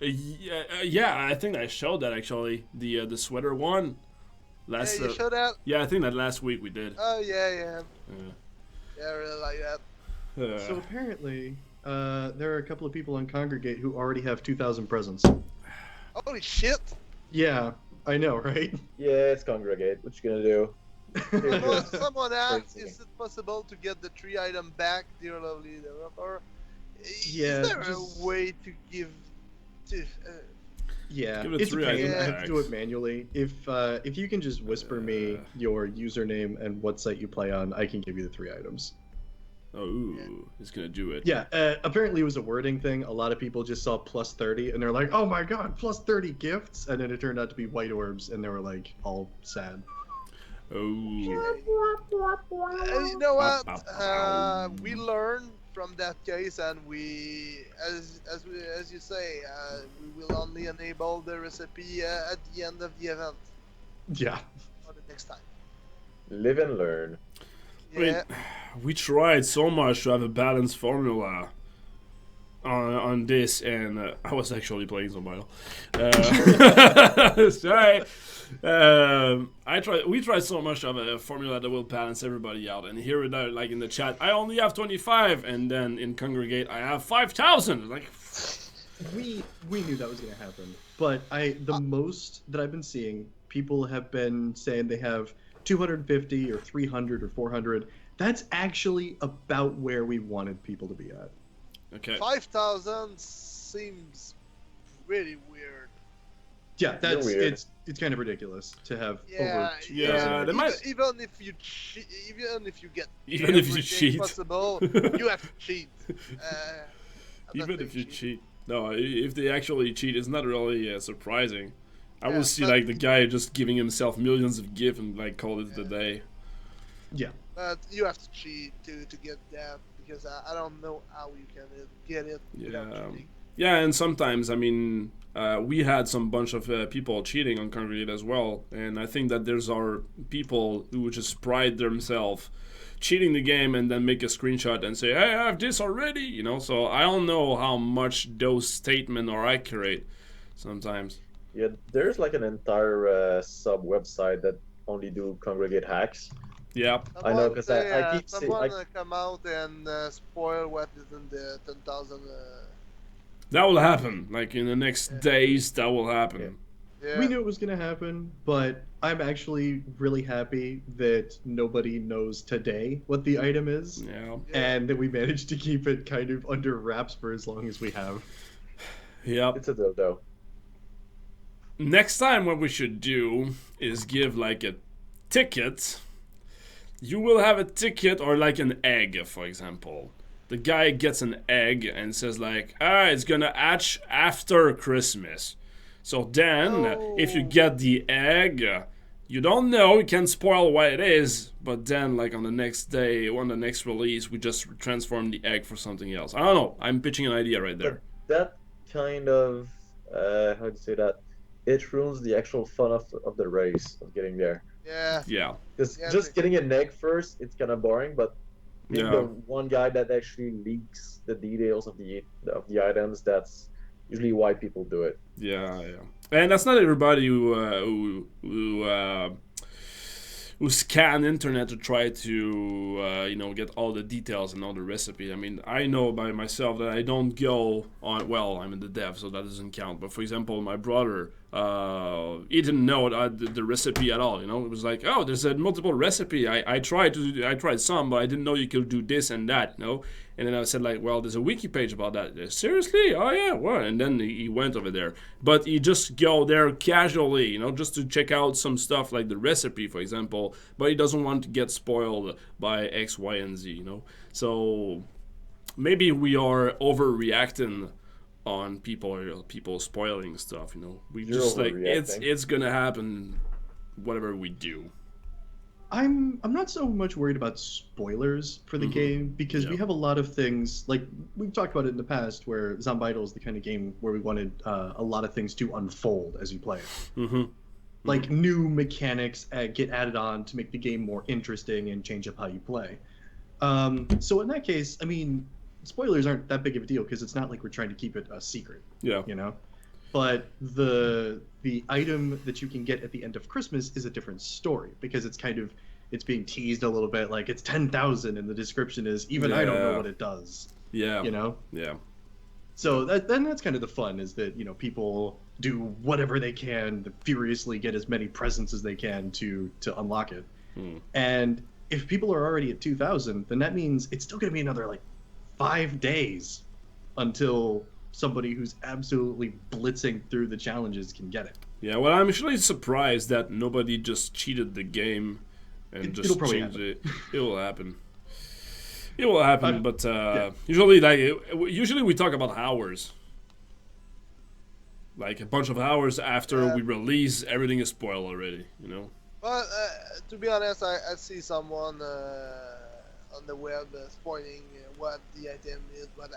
Yeah, I think I showed that actually. The sweater one. Last, Yeah, you show that? yeah, I think that last week we did. Oh, yeah. Yeah. Yeah, I really like that. So apparently, there are a couple of people on Congregate who already have 2,000 presents. Holy shit! Yeah, I know, right? Yeah, it's Congregate. What you gonna do? Someone asked, is it possible to get the 3 item back, dear lovely developer? Yeah, Is there just- a way to give to? Yeah, Give it it's a 3 pain. items I have to do back. it manually. If you can just whisper me your username and what site you play on, I can give you the 3 items. Oh, ooh, he's gonna do it. Yeah, apparently it was a wording thing. A lot of people just saw plus 30 and they're like, oh my god, plus 30 gifts, and then it turned out to be white orbs and they were like all sad. Oh. You know what? We learned from that case, and we, as you say, we will only enable the recipe at the end of the event Yeah. or the next time. Live and learn. I mean, Yeah. we tried so much to have a balanced formula on this, and I was actually playing some battle. Sorry. We tried so much to have a formula that will balance everybody out, and here we are, like in the chat, I only have 25, and then in Congregate I have 5,000. Like, We knew that was gonna happen, but the most that I've been seeing, people have been saying they have 250 or 300 or 400. That's actually about where we wanted people to be at. okay. 5,000 seems really weird. Yeah, that's weird. it's kind of ridiculous to have Yeah, over 2,000. Yeah, they might. Even if you cheat, even if you get Even if you everything cheat. possible, you have to cheat. I'm not Even saying if you cheat. No, if they actually cheat, it's not really surprising. I Yeah, will see but- like the guy just giving himself millions of gifts and like call it the day. Yeah. But you have to cheat to get that, because I don't know how you can get it without Yeah. cheating. Yeah, and sometimes, I mean, we had some bunch of people cheating on Congregate as well, and I think that there's our people who just pride themselves cheating the game and then make a screenshot and say, hey, I have this already, you know, so I don't know how much those statements are accurate sometimes. Yeah, there's like an entire sub website that only do Congregate hacks. Yeah. I know, 'cause I keep seeing, someone like- come out and spoil what is in the 10,000. That will happen. Like in the next days, that will happen. Yeah. We knew it was going to happen, but I'm actually really happy that nobody knows today what the item is, Yeah. and that we managed to keep it kind of under wraps for as long as we have. Yep. It's a dildo. Next time, what we should do is give like a ticket. You will have a ticket or like an egg, for example. The guy gets an egg and says like, it's gonna hatch after Christmas. So then, if you get the egg, you don't know, you can spoil what it is, but then like on the next day, on the next release, we just transform the egg for something else. I don't know, I'm pitching an idea right there. That kind of, how do you say that? it ruins the actual fun of the race of getting there. Yeah. Yeah. Because Yeah, just getting an egg first, it's kind of boring. But being Yeah. the one guy that actually leaks the details of the items, that's usually why people do it. Yeah, yeah. And that's not everybody who scan internet to try to get all the details and all the recipe. I mean, I know by myself that I don't go on. Well, I'm in the dev, so that doesn't count. But for example, my brother, he didn't know the recipe at all. You know, it was like, oh, there's a multiple recipe. I tried some, but I didn't know you could do this and that. You know. And then I said, like, well, there's a wiki page about that. Seriously? Oh, yeah, what? And then he went over there. But he just go there casually, you know, just to check out some stuff like the recipe, for example. But he doesn't want to get spoiled by X, Y, and Z, you know. So maybe we are overreacting on people spoiling stuff, you know. We You're just, like, overreacting. it's going to happen whatever we do. I'm not so much worried about spoilers for the game because we Yeah. have a lot of things like we've talked about it in the past where Zombital is the kind of game where we wanted a lot of things to unfold as you play it. Mm-hmm. Like new mechanics get added on to make the game more interesting and change up how you play. So in that case, I mean, spoilers aren't that big of a deal because it's not like we're trying to keep it a secret, Yeah. you know. But the item that you can get at the end of Christmas is a different story because it's being teased a little bit, like it's 10,000 and the description is even I don't know Yeah. what it does, Yeah. you know. Yeah. So that's kind of the fun is that people do whatever they can to furiously get as many presents as they can to unlock it. And if people are already at 2,000, then that means it's still going to be another like 5 days until somebody who's absolutely blitzing through the challenges can get it. Yeah, well, I'm actually surprised that nobody just cheated the game and just It'll probably changed happen. it. It will happen. It will happen, but yeah. usually we talk about hours. Like a bunch of hours after we release, everything is spoiled already, you know? But to be honest, I see someone on the web spoiling what the item is, but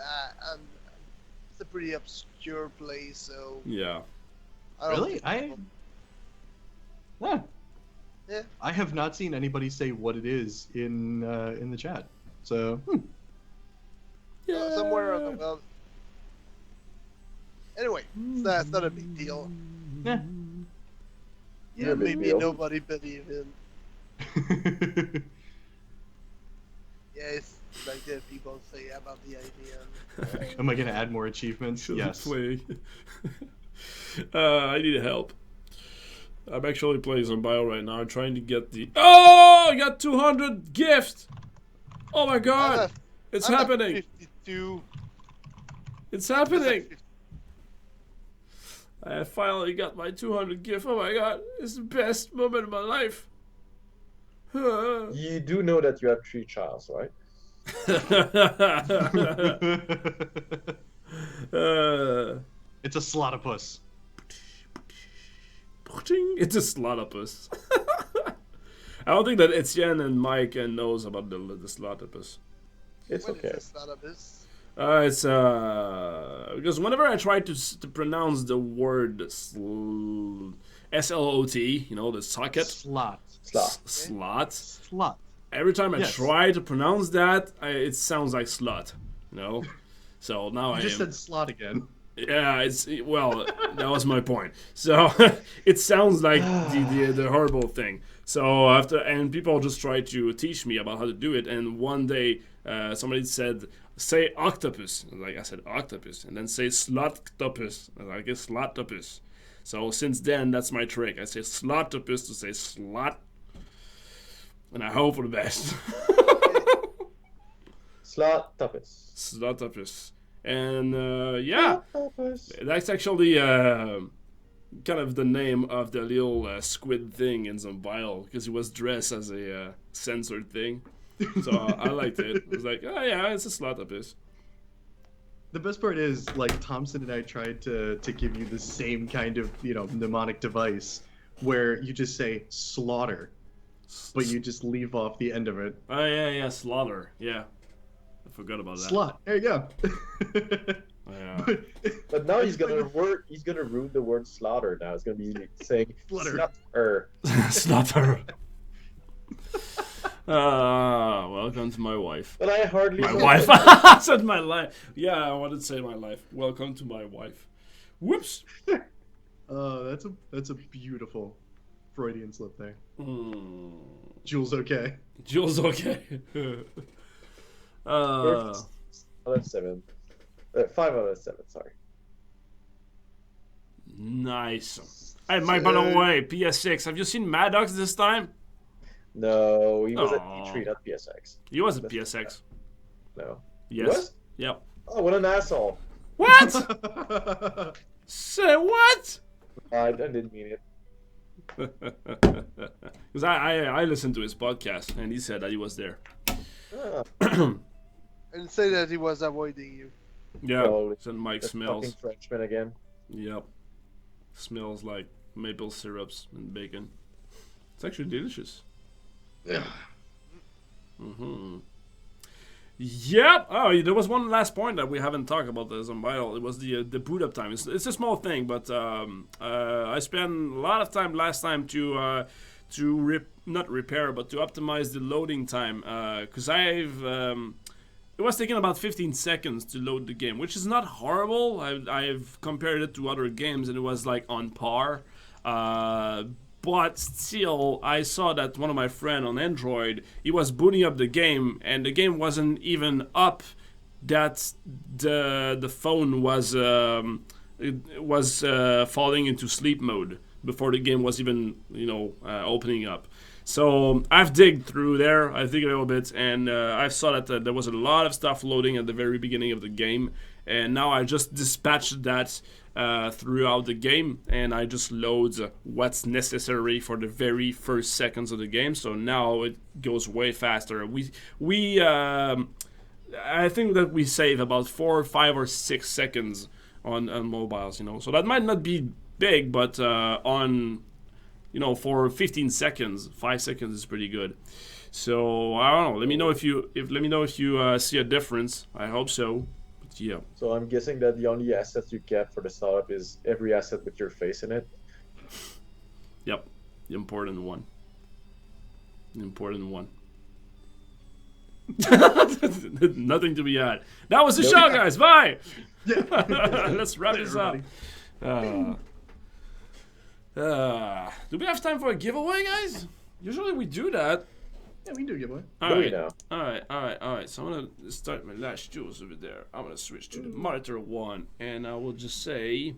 it's a pretty obscure place, so Yeah. I don't Really? think Yeah. Yeah. I have not seen anybody say what it is in the chat. So somewhere on the web. Anyway, it's not a big deal. yeah. Yeah, big Maybe deal. nobody believe in. Yeah, it's like the people say about the idea. Am I gonna add more achievements? Yes. Play. I need help. I'm actually playing some bio right now. I'm trying to get the. Oh, I got 200 gift. Oh my god, it's I'm at happening! 52. It's happening! I finally got my 200 gift. Oh my god, it's the best moment of my life. You do know that you have 3 childs, right? It's a slotopus. It's a slotopus. I don't think that Etienne and Mike knows about the slotopus. It's What okay. is this database? It's because whenever I try to pronounce the word S-L-O-T, you know, the socket, Slot. slot. Slot. Every time I Yes. try to pronounce that, it sounds like slut, you know. So now You I just am. said slot again. Yeah, well, that was my point. So it sounds like the horrible thing. So and people just try to teach me about how to do it. And one day, somebody said, "Say octopus." Like I said, octopus, and then say slotopus. I guess slotopus. So since then, that's my trick. I say slotopus to say slot, and I hope for the best. Slotopus. Slotopus. And yeah, Slotopus. that's actually kind of the name of the little squid thing in Zombital because he was dressed as a censored thing. So I liked it. It was like, oh yeah, it's a slotopus. The best part is, like, Thompson and I tried to give you the same kind of, mnemonic device where you just say slaughter, but you just leave off the end of it. Oh yeah, slaughter. Yeah, I forgot about that. Slot. There you go. Yeah. But now he's gonna ruin the word slaughter. Now it's gonna be saying slaughter. Slaughter. Welcome to my wife. But I hardly. My wife. I said my life. Yeah, I wanted to say my life. Welcome to my wife. Whoops. That's a beautiful Freudian slip there. Jules, okay. Jules, okay. 5 out of 7. Sorry. Nice. Hey, Mike, by the way, PS6. Have you seen Maddox this time? No, he was at E3, not PSX. He was at PSX. No. Yes. He was? Yep. Oh, what an asshole. What? Say what? I didn't mean it. Because I listened to his podcast and he said that he was there. And say that he was avoiding you. Yeah. Oh, Said Mike Fucking smells. Frenchman again. Yep. Smells like maple syrups and bacon. It's actually delicious. Yeah. Yep. Oh, there was one last point that we haven't talked about this on Vital. It was the boot up time. It's a small thing, but I spent a lot of time last time to not repair, but to optimize the loading time. Because it was taking about 15 seconds to load the game, which is not horrible. I've compared it to other games, and it was like on par. But still, I saw that one of my friends on Android, he was booting up the game, and the game wasn't even up. That the phone was falling into sleep mode before the game was even opening up. So I've digged through there. I've digged a little bit, and I saw that there was a lot of stuff loading at the very beginning of the game, and now I just dispatched that throughout the game, and I just load what's necessary for the very first seconds of the game. So now it goes way faster. I think that we save about 4, 5, or 6 seconds on mobiles. So that might not be big, but for 15 seconds, 5 seconds is pretty good. So I don't know. Let me know if you see a difference. I hope so. But yeah. So I'm guessing that the only asset you get for the startup is every asset with your face in it. Yep, the important one. Nothing to be had. That was the show, guys. Bye. Let's wrap this up. Do we have time for a giveaway, guys? Usually we do that. Yeah, we can do a giveaway. All right. So I'm gonna start my last jewels over there. I'm gonna switch to the monitor one, and I will just say,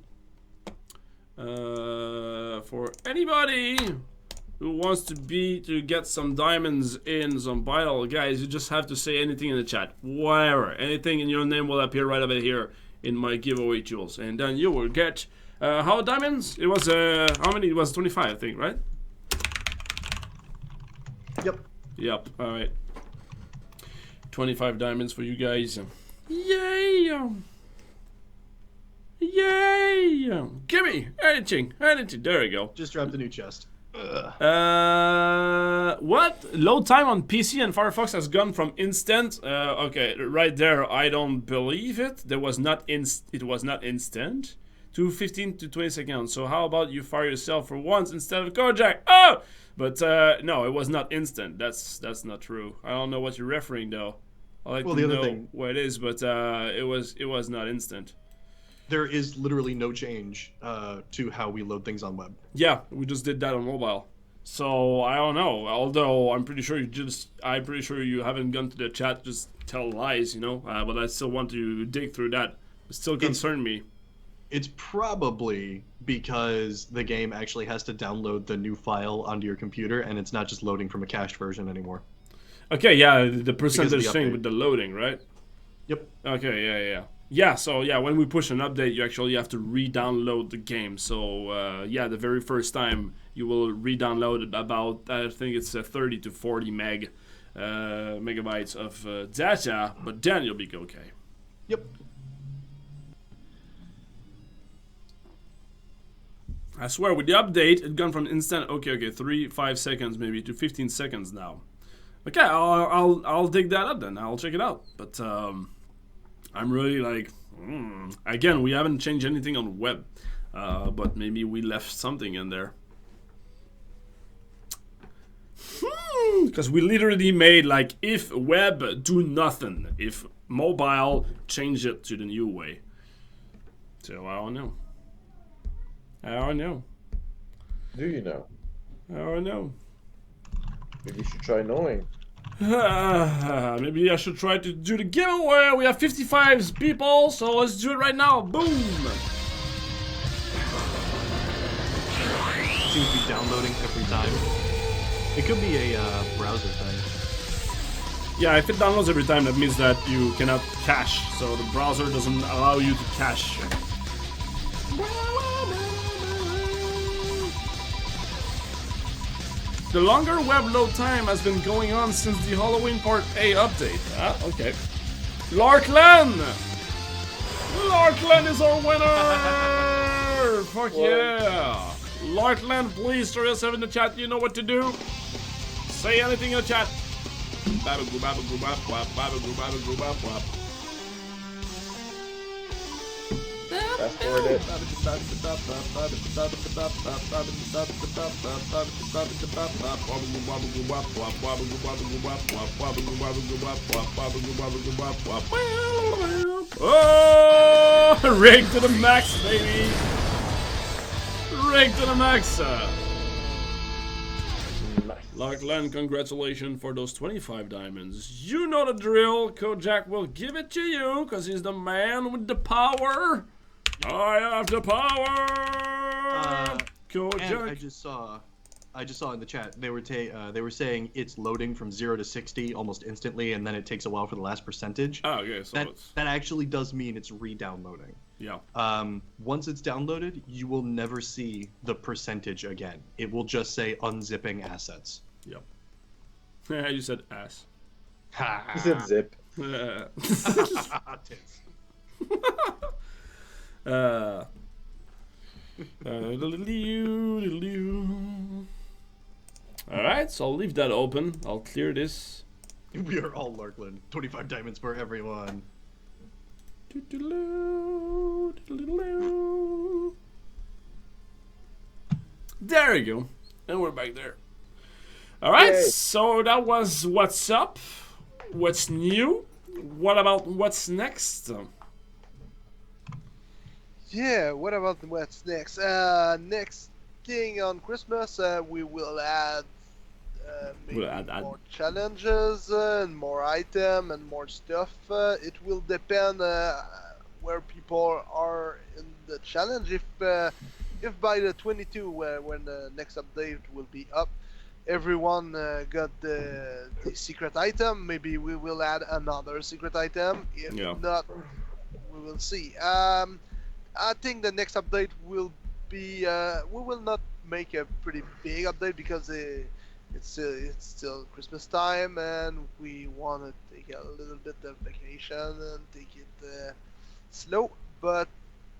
for anybody who wants to get some diamonds in some vital, guys, you just have to say anything in the chat, whatever, anything, and your name will appear right over here in my giveaway jewels, and then you will get. How diamonds? It was how many? It was 25, I think, right? Yep. All right. 25 diamonds for you guys. Yay! Gimme anything. There we go. Just dropped a new chest. What? Load time on PC and Firefox has gone from instant. Okay, right there. I don't believe it. It was not instant. To 15 to 20 seconds. So how about you fire yourself for once instead of Kojak? Oh! But no, it was not instant. That's not true. I don't know what you're referring though. I like to know what it is, but it was not instant. There is literally no change to how we load things on web. Yeah, we just did that on mobile. So I don't know. Although I'm pretty sure you haven't gone to the chat just tell lies, But I still want to dig through that. It still concerns me. It's probably because the game actually has to download the new file onto your computer, and it's not just loading from a cached version anymore. Okay, yeah, the percentage thing with the loading, right? Yep. Okay, yeah. Yeah, so yeah, when we push an update, you actually have to re-download the game. So yeah, the very first time you will re-download about, I think it's 30 to 40 megabytes of data, but then you'll be okay. Yep. I swear, with the update, it gone from instant, 3-5 seconds maybe, to 15 seconds now. Okay, I'll dig that up then. I'll check it out. But I'm really Again, we haven't changed anything on web, but maybe we left something in there. Because we literally made like if web do nothing, if mobile change it to the new way. So I don't know. Do you know? I don't know. Maybe you should try knowing. Maybe I should try to do the giveaway. We have 55 people, so let's do it right now. Boom! Seems to be downloading every time. It could be a browser thing. Yeah, if it downloads every time, that means that you cannot cache, so the browser doesn't allow you to cache. The longer web load time has been going on since the Halloween Part A update. Ah, okay. Larkland! Larkland is our winner! Fuck yeah! Larkland, please throw yourself in the chat. You know what to do. Say anything in the chat. Babagoo, babagoo, bap, wap, babagoo, babagoo, bap, wap. Fast forward it. Oh, rig to the max, baby. Rig to the max. Larkland, congratulations for those 25 diamonds. You know the drill. Kojak will give it to you because he's the man with the power. I have the power. Kojak. And I just saw in the chat they were saying it's loading from 0 to 60 almost instantly, and then it takes a while for the last percentage. Oh, okay, so that actually does mean it's re-downloading. Yeah. Once it's downloaded, you will never see the percentage again. It will just say unzipping assets. Yep. Yeah, you said ass. You said zip. Tits. Alright, so I'll leave that open. I'll clear this. We are all Larkland. 25 diamonds for everyone. There you go. And we're back there. Alright, Yay. so that was what's up. What's new? What about what's next? Yeah, what about what's next? Next thing on Christmas, we will add maybe We'll add- more challenges and more item and more stuff. It will depend where people are in the challenge. If by the 22, when the next update will be up, everyone got the secret item, maybe we will add another secret item. If not, we will see. I think the next update will be we will not make a pretty big update because it's still Christmas time and we want to take a little bit of vacation and take it slow. But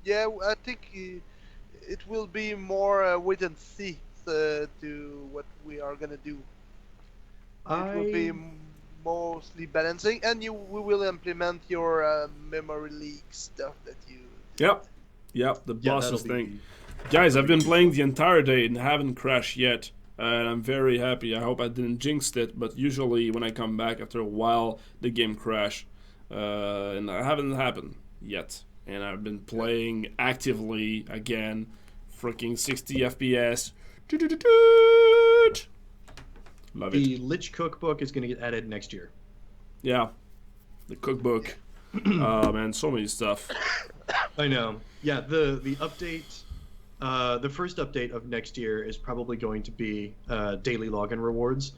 yeah, I think it will be more wait and see to what we are gonna do. It will be mostly balancing, and we will implement your memory leak stuff that you. Yep, the Yeah, bosses that'll be- thing. Guys, I've been playing the entire day and haven't crashed yet. And I'm very happy. I hope I didn't jinx it, but usually when I come back after a while, the game crash. And that haven't happened yet. And I've been playing actively again. Freaking 60 FPS. Love it. The Lich Cookbook is going to get added next year. Yeah. The cookbook. Man, so many stuff. I know. Yeah, the update, the first update of next year is probably going to be daily login rewards,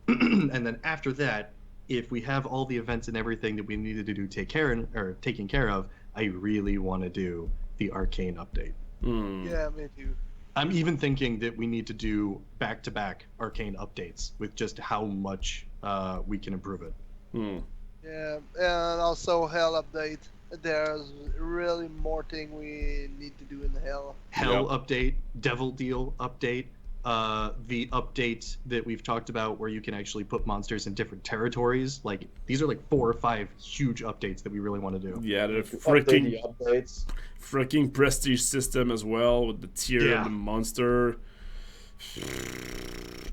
and then after that, if we have all the events and everything that we needed to do taking care of, I really want to do the Arcane update. Yeah, me too. I'm even thinking that we need to do back-to-back Arcane updates with just how much we can improve it. Yeah, and also Hell update. There's really more thing we need to do in the Hell. Hell update, Devil Deal update, the update that we've talked about where you can actually put monsters in different territories. Like, these are like 4 or 5 huge updates that we really want to do. Yeah, the Update the updates. freaking prestige system as well with the tier and the monster.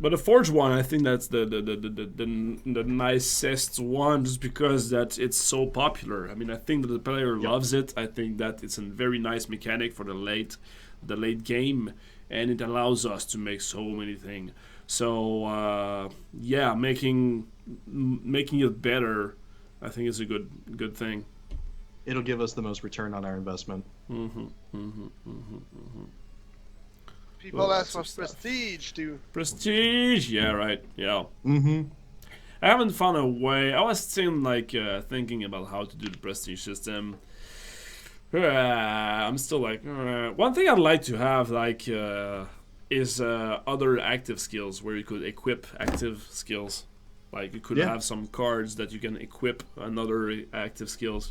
But the Forge one, I think that's the nicest one, just because that it's so popular. I mean, I think that the player loves it. I think that it's a very nice mechanic for the late game, and it allows us to make so many things. So yeah, making it better, I think is a good thing. It'll give us the most return on our investment. People ask for prestige too. Prestige, yeah, right, yeah. Mm-hmm. I haven't found a way. I was still thinking about how to do the prestige system. I'm still like, one thing I'd like to have is other active skills where you could equip active skills. Like you could have some cards that you can equip another active skills,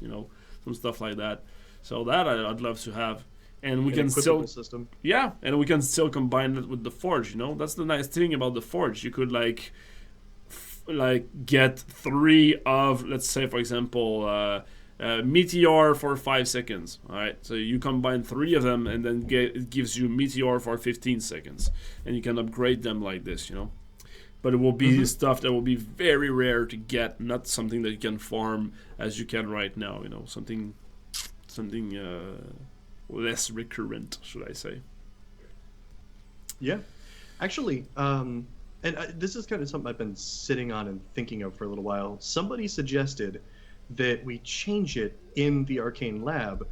some stuff like that. So that I'd love to have. And we can still system. Yeah, and we can still combine it with the Forge, That's the nice thing about the Forge. You could get 3 of, let's say for example, Meteor for 5 seconds. Alright, so you combine 3 of them and then it gives you Meteor for 15 seconds. And you can upgrade them like this, But it will be stuff that will be very rare to get, not something that you can farm as you can right now, something less recurrent, should I say. Yeah. Actually, this is kind of something I've been sitting on and thinking of for a little while. Somebody suggested that we change it in the Arcane Lab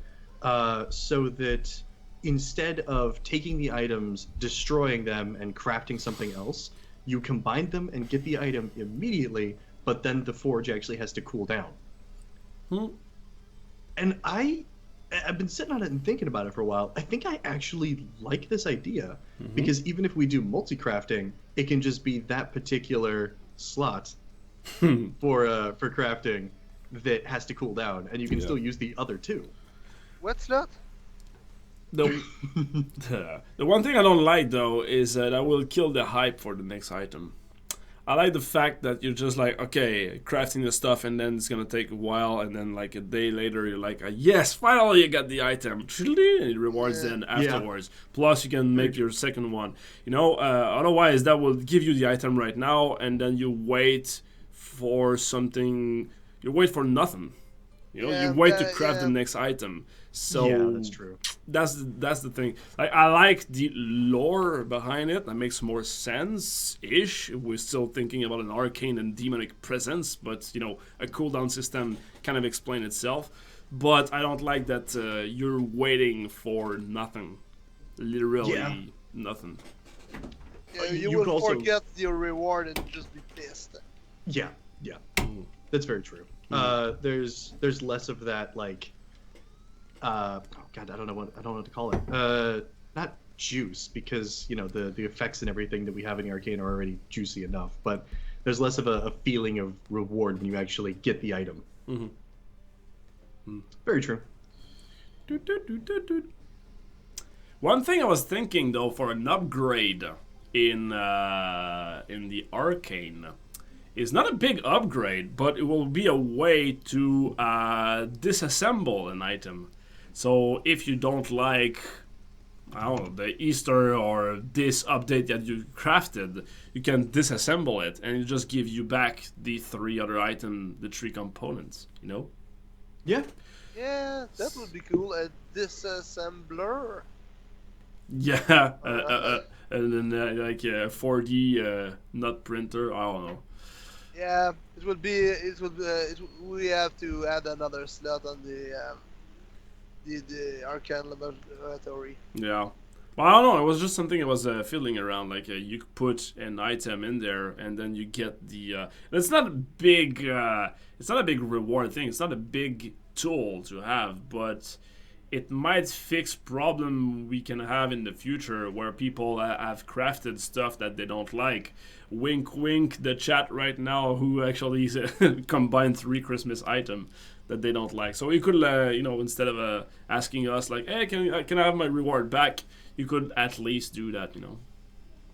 so that instead of taking the items, destroying them, and crafting something else, you combine them and get the item immediately, but then the Forge actually has to cool down. And I've been sitting on it and thinking about it for a while. I think I actually like this idea because even if we do multi-crafting, it can just be that particular slot for crafting that has to cool down, and you can still use the other 2. What slot? The one thing I don't like though is that I will kill the hype for the next item. I like the fact that you're just like, okay, crafting the stuff, and then it's gonna take a while, and then like a day later you're like, yes, finally you got the item, and it rewards then afterwards. Plus you can make your second one. Otherwise that will give you the item right now, and then you wait for something. You wait for nothing. You wait to craft the next item. So yeah, that's true. That's the thing. I like the lore behind it. That makes more sense-ish. We're still thinking about an arcane and demonic presence, but a cooldown system kind of explains itself. But I don't like that you're waiting for nothing. Literally nothing. Yeah, you will also forget your reward and just be pissed. Yeah. That's very true. There's less of that oh god, I don't know what to call it. Not juice, because the effects and everything that we have in the arcane are already juicy enough. But there's less of a feeling of reward when you actually get the item. Very true. One thing I was thinking though for an upgrade in the arcane is not a big upgrade, but it will be a way to disassemble an item. So if you don't like, I don't know, the Easter or this update that you crafted, you can disassemble it, and it just give you back the 3 other items, the 3 components. Yeah. Yeah, that would be cool. A disassembler. Yeah, and then like a 4D nut printer. I don't know. Yeah, it would be. We have to add another slot on the Arcane Laboratory. Yeah. Well, I don't know. It was just something I was fiddling around. Like you put an item in there, and then you get the. It's not a big. It's not a big reward thing. It's not a big tool to have, but it might fix problem we can have in the future where people have crafted stuff that they don't like. Wink, wink. The chat right now who actually combined 3 Christmas items that they don't like. So you could, instead of asking us like, hey, can I have my reward back? You could at least do that,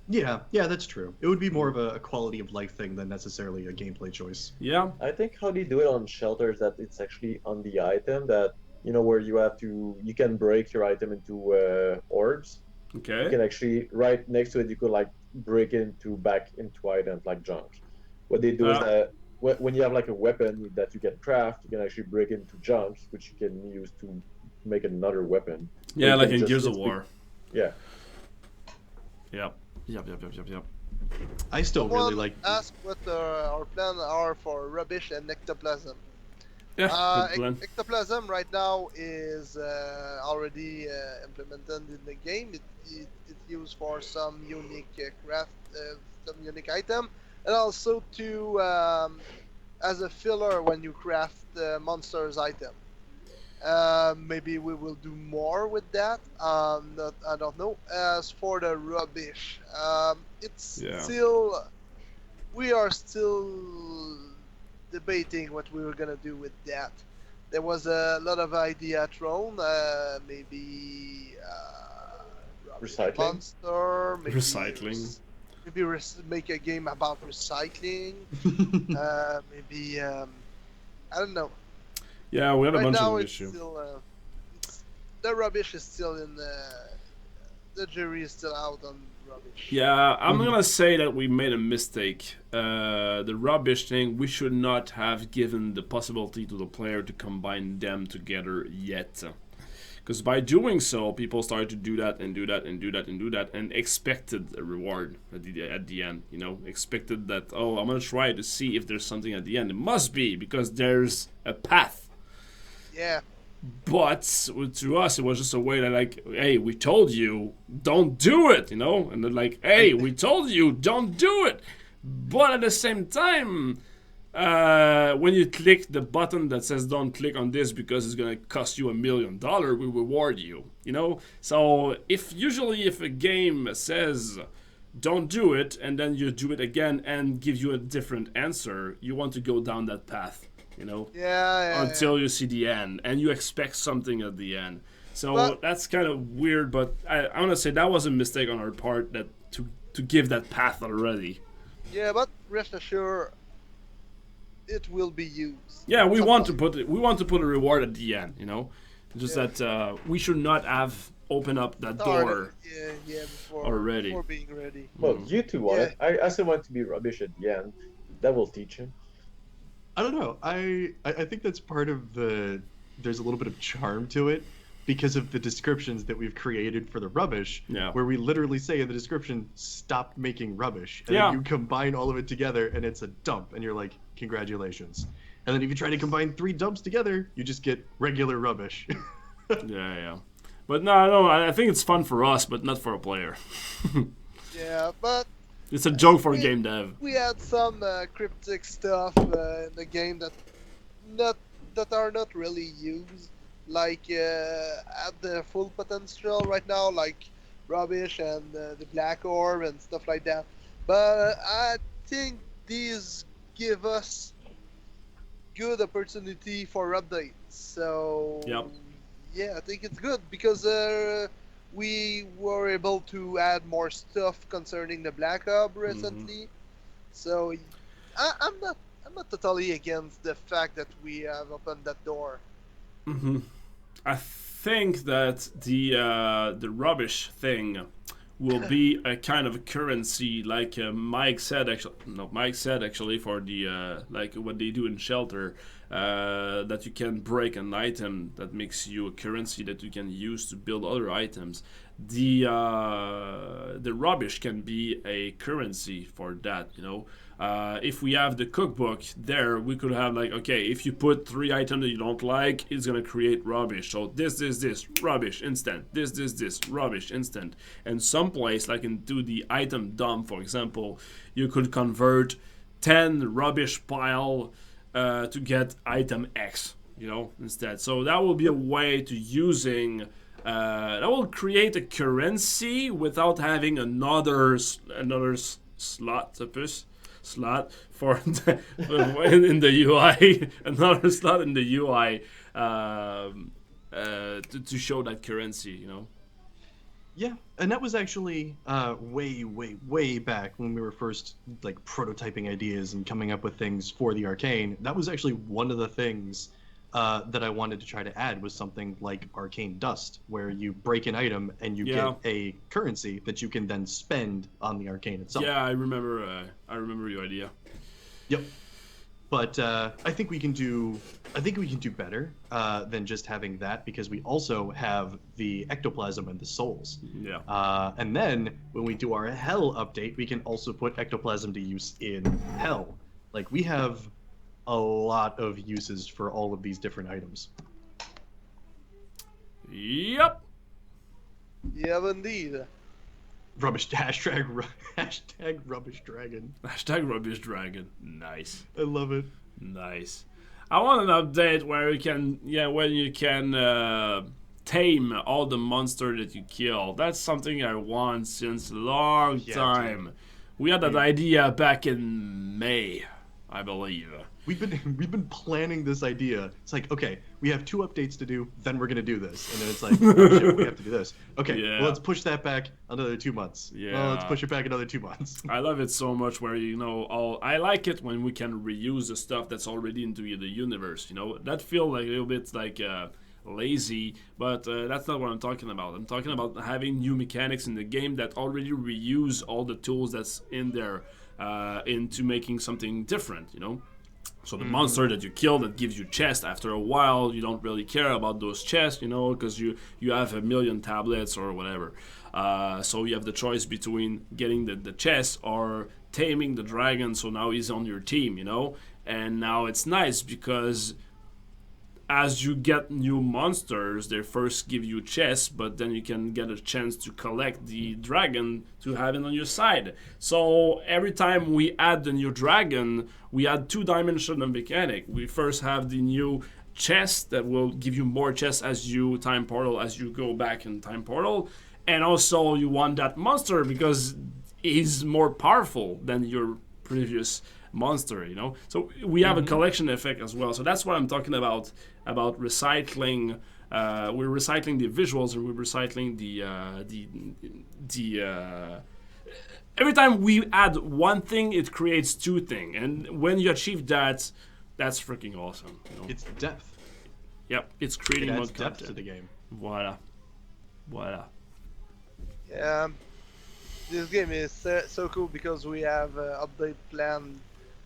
Yeah, that's true. It would be more of a quality of life thing than necessarily a gameplay choice. Yeah. I think how they do it on shelters that it's actually on the item that where you can break your item into orbs. You Okay. can actually right next to it you could like break into back into items like junk. What they do is Uh, that when you have like a weapon that you can craft, you can actually break into junk, which you can use to make another weapon. Or yeah, you like can in just Gears of War. yeah. Yep. Yep. I still really Someone like. asked what our plan are for rubbish and ectoplasm. Yeah. Good plan. Ectoplasm right now is already implemented in the game. It's used for some unique craft, some unique item, and also to as a filler when you craft monsters item. Maybe we will do more with that. I don't know. As for the rubbish, it's Yeah. still we are still debating what we were gonna do with that. There was a lot of idea thrown. Maybe rubbish Recycling? monster. Maybe Recycling. Maybe make a game about recycling. Maybe I don't know. Yeah, we had a Right bunch now of it's issues. still the rubbish is still in the jury is still out on rubbish. Yeah, I'm gonna say that we made a mistake. The rubbish thing, we should not have given the possibility to the player to combine them together yet. Because by doing so, people started to do that and do that and do that and do that and expected a reward at the end. Expected that, oh, I'm gonna try to see if there's something at the end. It must be, because there's a path. Yeah. But to us, it was just a way that, like, hey, we told you, don't do it, And then, like, hey, we told you, don't do it. But at the same time, when you click the button that says don't click on this because it's going to cost you $1 million, we reward you, So if a game says don't do it, and then you do it again and gives you a different answer, you want to go down that path. Until you see the end, and you expect something at the end. So that's kind of weird, but I want to say that was a mistake on our part that to give that path already. Yeah, but rest assured, it will be used. Yeah, we want to put a reward at the end. Just that we should not have opened up that door. Before already. Before being ready. Well, you two want it. I still want to be rubbish at the end. That will teach him. I don't know. I think that's part of there's a little bit of charm to it because of the descriptions that we've created for the rubbish, where we literally say in the description, stop making rubbish. And then you combine all of it together and it's a dump and you're like, congratulations. And then if you try to combine 3 dumps together, you just get regular rubbish. Yeah. But no, I think it's fun for us, but not for a player. Yeah, but it's a joke for game dev. We had some cryptic stuff in the game that are not really used, like at the full potential right now, like rubbish and the black orb and stuff like that. But I think these give us good opportunity for updates. So yeah, I think it's good because we were able to add more stuff concerning the Black Hub recently. So I'm not totally against the fact that we have opened that door. I think that the rubbish thing will be a kind of currency, like Mike said actually for the like what they do in Shelter, that you can break an item that makes you a currency that you can use to build other items. The rubbish can be a currency for that, if we have the cookbook there, we could have like, okay, if you put 3 items that you don't like, it's gonna create rubbish. So this, rubbish instant. This, rubbish instant. And someplace like into the item dump, for example, you could convert 10 rubbish pile to get item X, instead. So that will be a way to using. That will create a currency without having another slot for in the UI, another slot in the UI to show that currency, Yeah, and that was actually way back when we were first like prototyping ideas and coming up with things for the arcane. That was actually one of the things that I wanted to try to add was something like arcane dust, where you break an item and you get a currency that you can then spend on the arcane itself. Yeah, I remember your idea. Yep. But I think we can do better than just having that, because we also have the ectoplasm and the souls. Yeah. And then when we do our hell update, we can also put ectoplasm to use in hell. Like, we have a lot of uses for all of these different items. Yep. Yeah, indeed. Hashtag rubbish dragon. Hashtag rubbish dragon. Nice. I love it. Nice. I want an update where you can, tame all the monster that you kill. That's something I want since a long time. Dude. We had that idea back in May, I believe. We've been planning this idea. It's like, okay, we have 2 updates to do, then we're gonna do this, and then it's like, oh shit, we have to do this. Okay, well, let's push that back another 2 months. Yeah. Well, let's push it back another 2 months. I love it so much where, I like it when we can reuse the stuff that's already into the universe, That feel like a little bit like lazy, but that's not what I'm talking about. I'm talking about having new mechanics in the game that already reuse all the tools that's in there into making something different, So the monster that you kill that gives you chest, after a while you don't really care about those chests, because you have a million tablets or whatever. So you have the choice between getting the chest or taming the dragon, so now he's on your team, And now it's nice because as you get new monsters, they first give you chests, but then you can get a chance to collect the dragon to have it on your side. So every time we add the new dragon, we add 2-dimensional mechanic. We first have the new chest that will give you more chests as you time portal, as you go back in time portal. And also you want that monster because he's more powerful than your previous monster, So we have a collection effect as well. So that's what I'm talking about recycling. We're recycling the visuals, and we're recycling the every time we add one thing, it creates 2 things, and when you achieve that, that's freaking awesome. It's depth. Yep, it's creating it more adds depth content to the game. Voila. Yeah, this game is so cool because we have update plan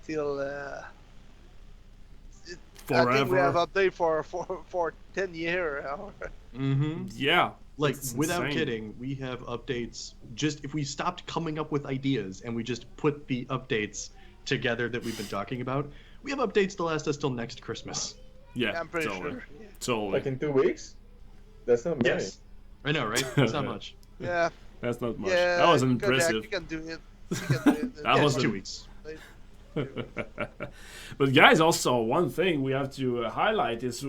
till forever. I think we have update for 10 years. Yeah. Like, it's without insane. kidding, we have updates. Just if we stopped coming up with ideas and we just put the updates together that we've been talking about, we have updates to last us till next Christmas. Yeah, I'm pretty totally. sure. Totally. Like in 2 weeks? That's not many. Yes. I know, right? It's not much. Yeah. That's not much. Yeah. That was Kojak, impressive. you can do it. You can do it. That Yeah, was it's 2 weeks. But guys, also one thing we have to highlight is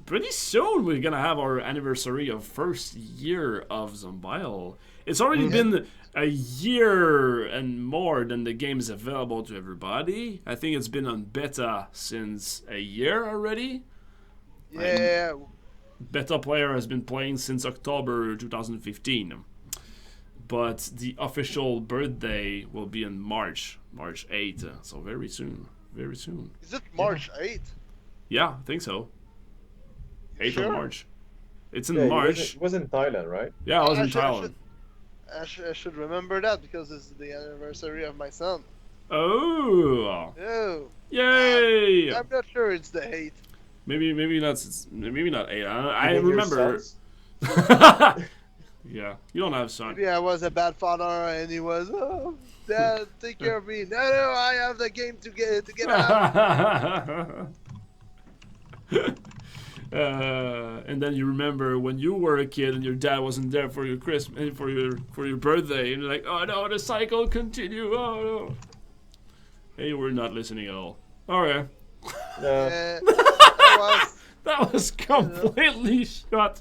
pretty soon we're gonna have our anniversary of first year of Zombiel. It's already been a year and more than the game is available to everybody. I think it's been on beta since a year already. Yeah. Beta player has been playing since October 2015. But the official birthday will be in March 8th. So very soon. Is it March 8th? Yeah, I think so. 8th Sure? of March. It's in Yeah, March. It was in Thailand, right? Yeah, I was in I Thailand. should remember that because it's the anniversary of my son. Oh! Oh. Yay! I'm not sure it's the 8th. Maybe not 8. I Even your remember. sons? Yeah, you don't have son. Maybe I was a bad father and he was, oh, Dad, take care of me. No, I have the game to get out. And then you remember when you were a kid and your dad wasn't there for your Christmas, for your birthday, and you're like, oh no, the cycle continue. Oh no. Hey, we're not listening at all. Okay. Yeah. That was completely shot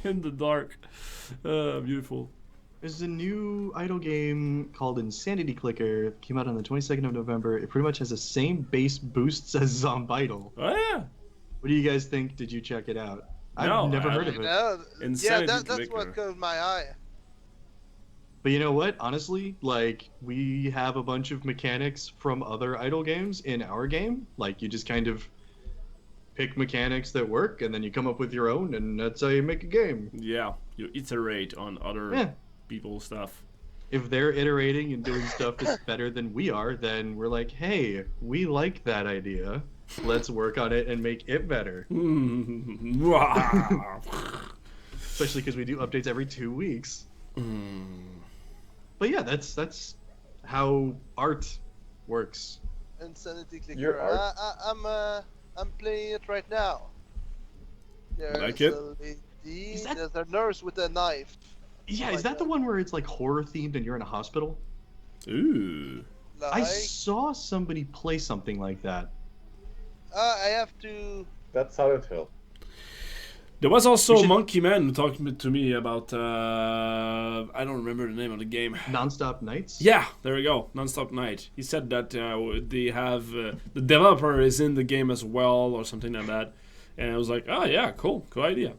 in the dark. Beautiful. There's a new idle game called Insanity Clicker. Came out on the 22nd of November. It pretty much has the same base boosts as Zombital. Oh yeah. What do you guys think? Did you check it out? No, I've never I heard of it. Yeah, Insanity that's Clicker. what caught my eye. But you know what? Honestly, like, we have a bunch of mechanics from other idle games in our game. Like, you just kind of pick mechanics that work, and then you come up with your own, and that's how you make a game. Yeah, you iterate on other people's stuff. If they're iterating and doing stuff that's better than we are, then we're like, hey, we like that idea. Let's work on it and make it better. Especially because we do updates every 2 weeks. But yeah, that's how art works. Insanity Clicker. Your art? I'm playing it right now. There's Like it? a lady, Is that- there's a nurse with a knife. Yeah, is that the one where it's like horror themed and you're in a hospital? Ooh. I Like, saw somebody play something like that. I have to. That's Silent Hill. There was also We should- Monkey Man who talked to me about I don't remember the name of the game. Nonstop Nights? Yeah, there we go. Nonstop Night. He said that they have the developer is in the game as well or something like that, and I was like, oh yeah, cool idea.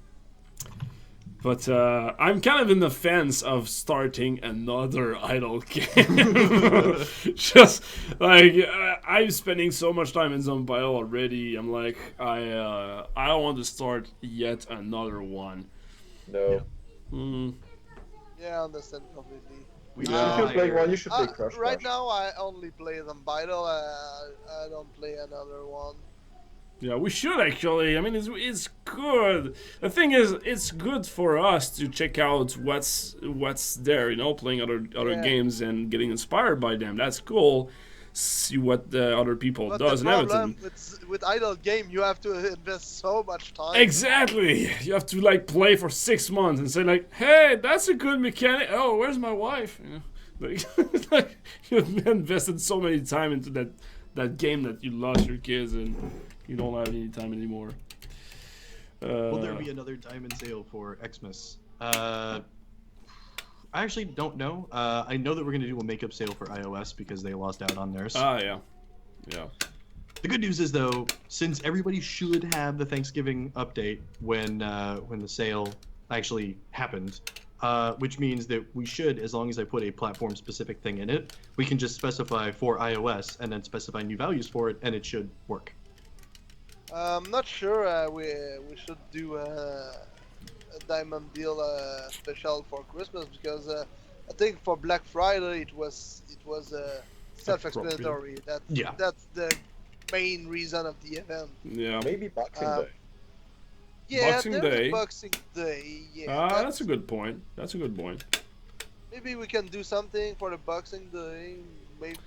But I'm kind of in the fence of starting another idle game. Just like I'm spending so much time in Zombile already. I'm like, I don't want to start yet another one. No. Yeah, I understand completely. If you're playing one, you should play Crush Right Crush. now, I only play them Vital. I don't play another one. Yeah, we should actually. I mean, it's good. The thing is, it's good for us to check out what's there. You know, playing other games and getting inspired by them. That's cool. See what the other people But does the and problem everything. with idle game, you have to invest so much time. Exactly. You have to like play for 6 months and say like, "Hey, that's a good mechanic." Oh, where's my wife? You know, like you've invested so many time into that game that you lost your kids and you don't have any time anymore. Will there be another diamond sale for Xmas? I actually don't know. I know that we're going to do a makeup sale for iOS because they lost out on theirs. Yeah. The good news is, though, since everybody should have the Thanksgiving update when the sale actually happened, which means that we should, as long as I put a platform-specific thing in it, we can just specify for iOS and then specify new values for it, and it should work. I'm not sure we should do a diamond deal special for Christmas because I think for Black Friday it was self-explanatory. That's the main reason of the event. Yeah. Maybe Boxing Day. Yeah, Boxing there's Day. Boxing Day. Yeah, That's a good point. maybe we can do something for the Boxing Day. Maybe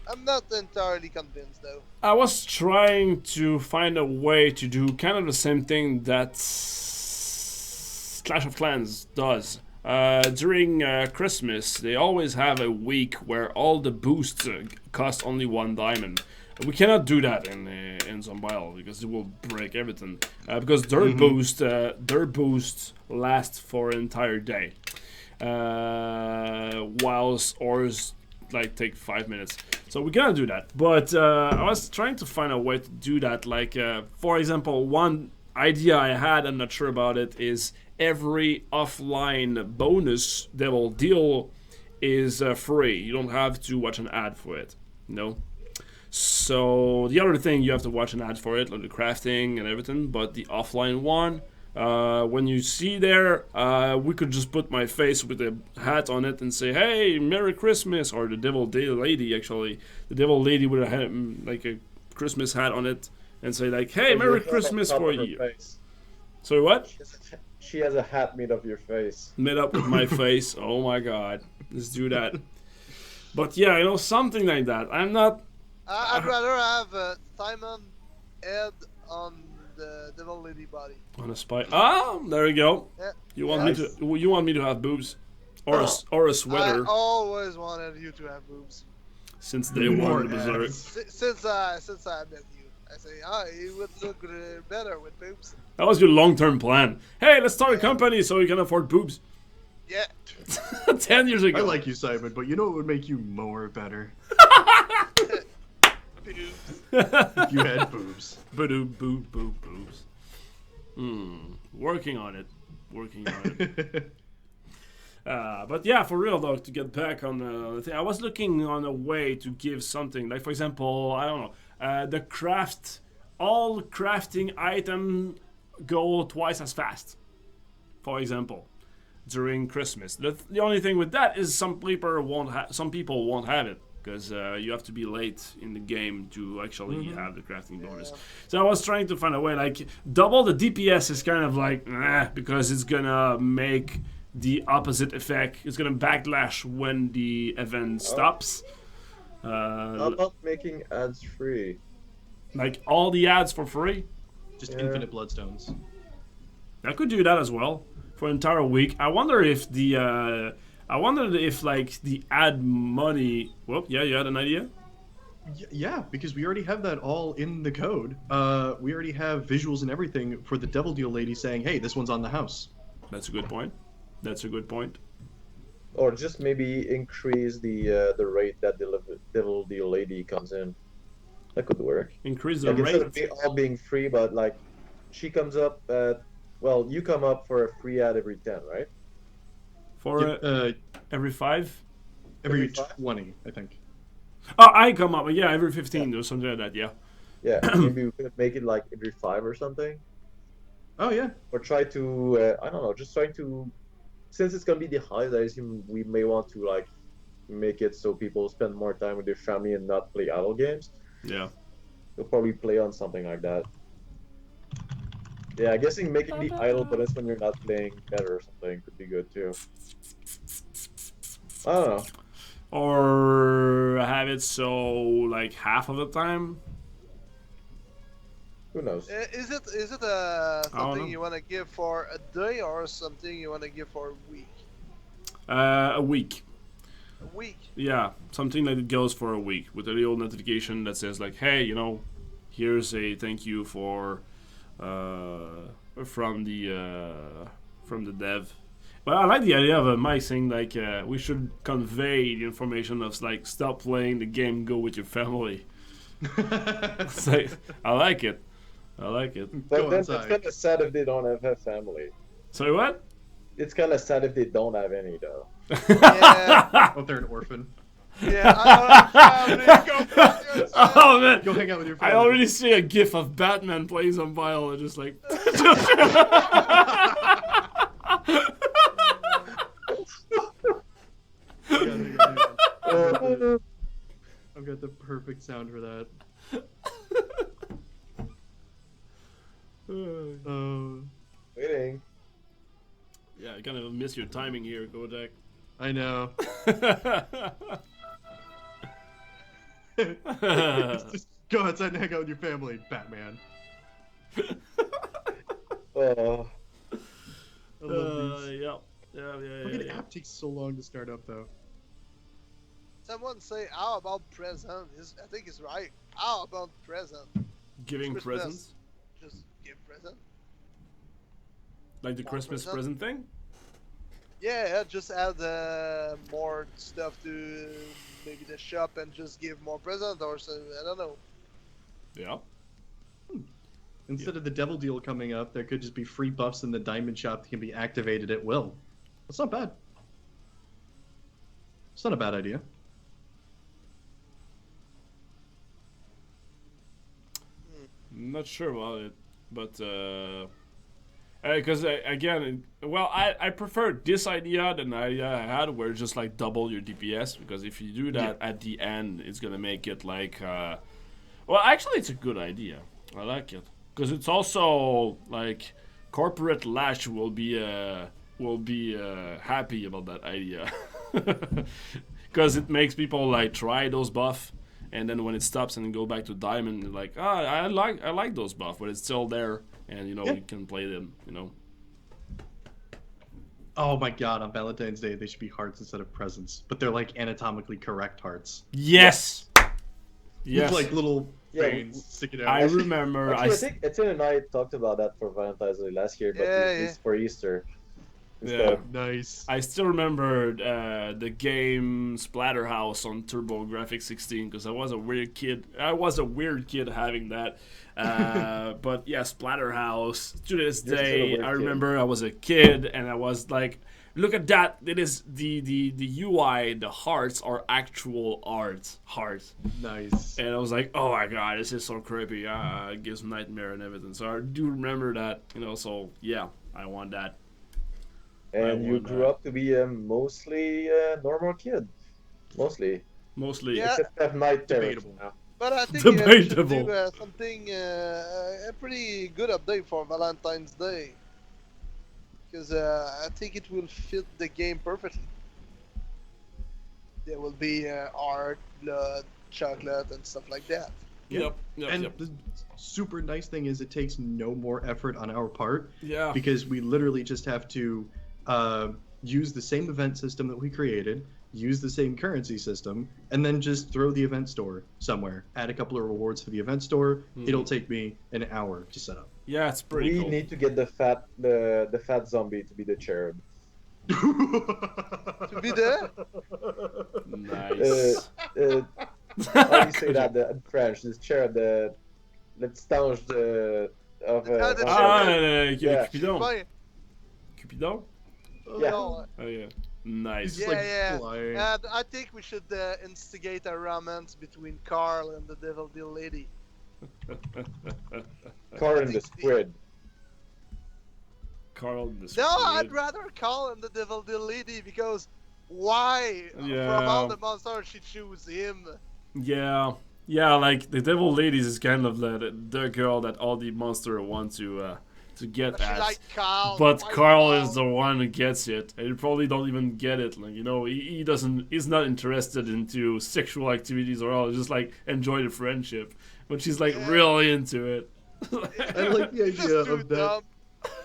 I'm not entirely convinced though. I was trying to find a way to do kind of the same thing that Clash of Clans does. During Christmas, they always have a week where all the boosts cost only 1 diamond. We cannot do that in Zombile because it will break everything. Because their boosts last for an entire day, whilst ours like take 5 minutes. So we cannot do that. But I was trying to find a way to do that. Like for example, one idea I had, I'm not sure about it, is every offline bonus they will deal is free. You don't have to watch an ad for it. No. So the other thing, you have to watch an ad for it, like the crafting and everything. But the offline one, when you see there, we could just put my face with a hat on it and say, "Hey, Merry Christmas!" Or the Devil Lady, actually, the Devil Lady with a hat, like a Christmas hat on it, and say like, "Hey, Merry Christmas for you." Sorry, what? She has a hat made of your face. Made up with my face. Oh my God, let's do that. But yeah, you know, something like that. I'm not. I'd rather have Simon head on the Devil Lady body. On a spy. Ah, there you go. Yeah. You want me to have boobs, or a sweater? I always wanted you to have boobs. Since day one, Berzerk. Since I met you, I say, you would look better with boobs. That was your long-term plan. Hey, let's start a company so you can afford boobs. Yeah. 10 years ago. I like you, Simon, but you know what would make you more better? Boobs. If you had boobs. Boobs. Working on it. But yeah, for real though, to get back on the thing, I was looking on a way to give something, like for example, I don't know, the craft, all crafting items go twice as fast, for example, during Christmas. The only thing with that is some people won't have it, because you have to be late in the game to actually have the crafting bonus. So I was trying to find a way, like, double the DPS is kind of like, because it's gonna make the opposite effect. It's gonna backlash when the event stops. How about making ads free? Like, all the ads for free? Just infinite bloodstones. I could do that as well for an entire week. I wonder if like the ad money. Well, yeah, you had an idea. Yeah, because we already have that all in the code. We already have visuals and everything for the Devil Deal lady saying, "Hey, this one's on the house." That's a good point. That's a good point. Or just maybe increase the rate that the Devil Deal lady comes in. That could work. Increase the Instead of rate. all being free, but like she comes up at, well, you come up for a free ad every 10, right? For every 5? Every Every 20, I think. Oh, I come up. Yeah, every 15 or something like that. Yeah. Yeah, maybe we could make it like every 5 or something. Oh yeah. Or try to, I don't know, just try to, since it's gonna be the holidays, we may want to like make it so people spend more time with their family and not play idle games. Yeah. You'll probably play on something like that. Yeah, I guessing making the idle bonus when you're not playing better or something could be good too. I don't know. Or have it so like half of the time. Who knows? Is it know. something you want to give for a day or something you want to give for a week? A week. A week. Yeah, something that it goes for a week with a little notification that says like, hey, here's a thank you for from the dev. But I like the idea of Mike saying like we should convey the information of like stop playing the game, go with your family. It's like, I like it. But then it's kind of sad if they don't have a family. Sorry, what? It's kind of sad if they don't have any though. Yeah. Oh, they're an orphan. Yeah. I don't know. Oh man, Go hang out with your family. I already see a gif of Batman playing some violin, just like. I've got the perfect sound for that. Waiting. Yeah, I kind of miss your timing here, Kodak. I know. Just go outside and hang out with your family, Batman. Oh. I love these. Yeah. Fucking app takes so long to start up, though. Someone say, how about present? I think it's right. How about present? Giving Christmas. presents? Just give present. Like the Christmas present thing? Yeah, just add more stuff to maybe the shop and just give more present or something. I don't know. Yeah. Instead of the Devil Deal coming up, there could just be free buffs in the Diamond Shop that can be activated at will. That's not bad. It's not a bad idea. Not sure about it, but because again, well, I prefer this idea than the idea I had, where it's just like double your DPS. Because if you do that at the end, it's gonna make it like, well, actually, it's a good idea. I like it because it's also like corporate Lash will be happy about that idea because it makes people like try those buff. And then when it stops and go back to Diamond, like, I like those buffs, but it's still there, and you can play them, Oh my god, on Valentine's Day, they should be hearts instead of presents. But they're like anatomically correct hearts. Yes! With like little veins sticking out. I remember. Actually, I think Etienne and I talked about that for Valentine's Day last year, but it's for Easter. Yeah, nice. I still remember the game Splatterhouse on TurboGrafx 16 because I was a weird kid. Having that. But yeah, Splatterhouse. To this day, I remember I was a kid and I was like look at that. It is the UI, the hearts are actual hearts. Nice. And I was like, oh my god, this is so creepy. It gives nightmare and everything. So I do remember that, so yeah, I want that. And you grew up to be a mostly normal kid. Mostly. Yeah. Except have night terrors Debatable. now. But I think we should Debatable. do something, a pretty good update for Valentine's Day. Because I think it will fit the game perfectly. There will be art, blood, chocolate, and stuff like that. Yep. And the super nice thing is it takes no more effort on our part. Yeah. Because we literally just have to use the same event system that we created, use the same currency system, and then just throw the event store somewhere. Add a couple of rewards for the event store. It'll take me an hour to set up. Yeah, it's pretty cool. We need to get the fat zombie to be the cherub. To be there? Nice. How do you say that in French? This cherub, the stange of yeah. Cupidon. Fine. Cupidon? Yeah. No, Oh yeah. Nice. Just flying. And I think we should instigate a romance between Carl and the Devil Deal Lady. Car and the squid. Carl the No, Squid. I'd rather Carl and the Devil Deal Lady because why? Yeah. From all the monsters, she choose him. Yeah, like the Devil Ladies is kind of the girl that all the monsters want to get She at. like Carl. But why Carl is the one who gets it, and you probably don't even get it. Like he's not interested into sexual activities or all. Just like enjoy the friendship, but she's like really into it. I like the Just idea too of that. dumb.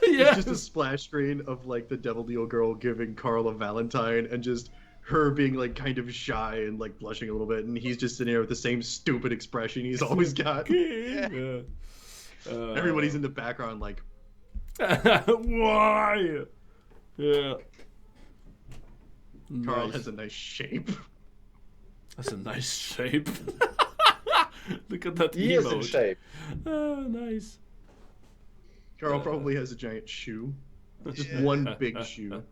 Yeah, It's just a splash screen of like the Devil Deal girl giving Carl a Valentine and just her being like kind of shy and like blushing a little bit, and he's just sitting there with the same stupid expression he's always got. yeah. Everybody's in the background like, why? Yeah. Carl Nice. has a nice shape. That's a nice shape. Look at that He is in emote. shape. Oh, nice. Carl probably has a giant shoe. Just Yeah. one big shoe.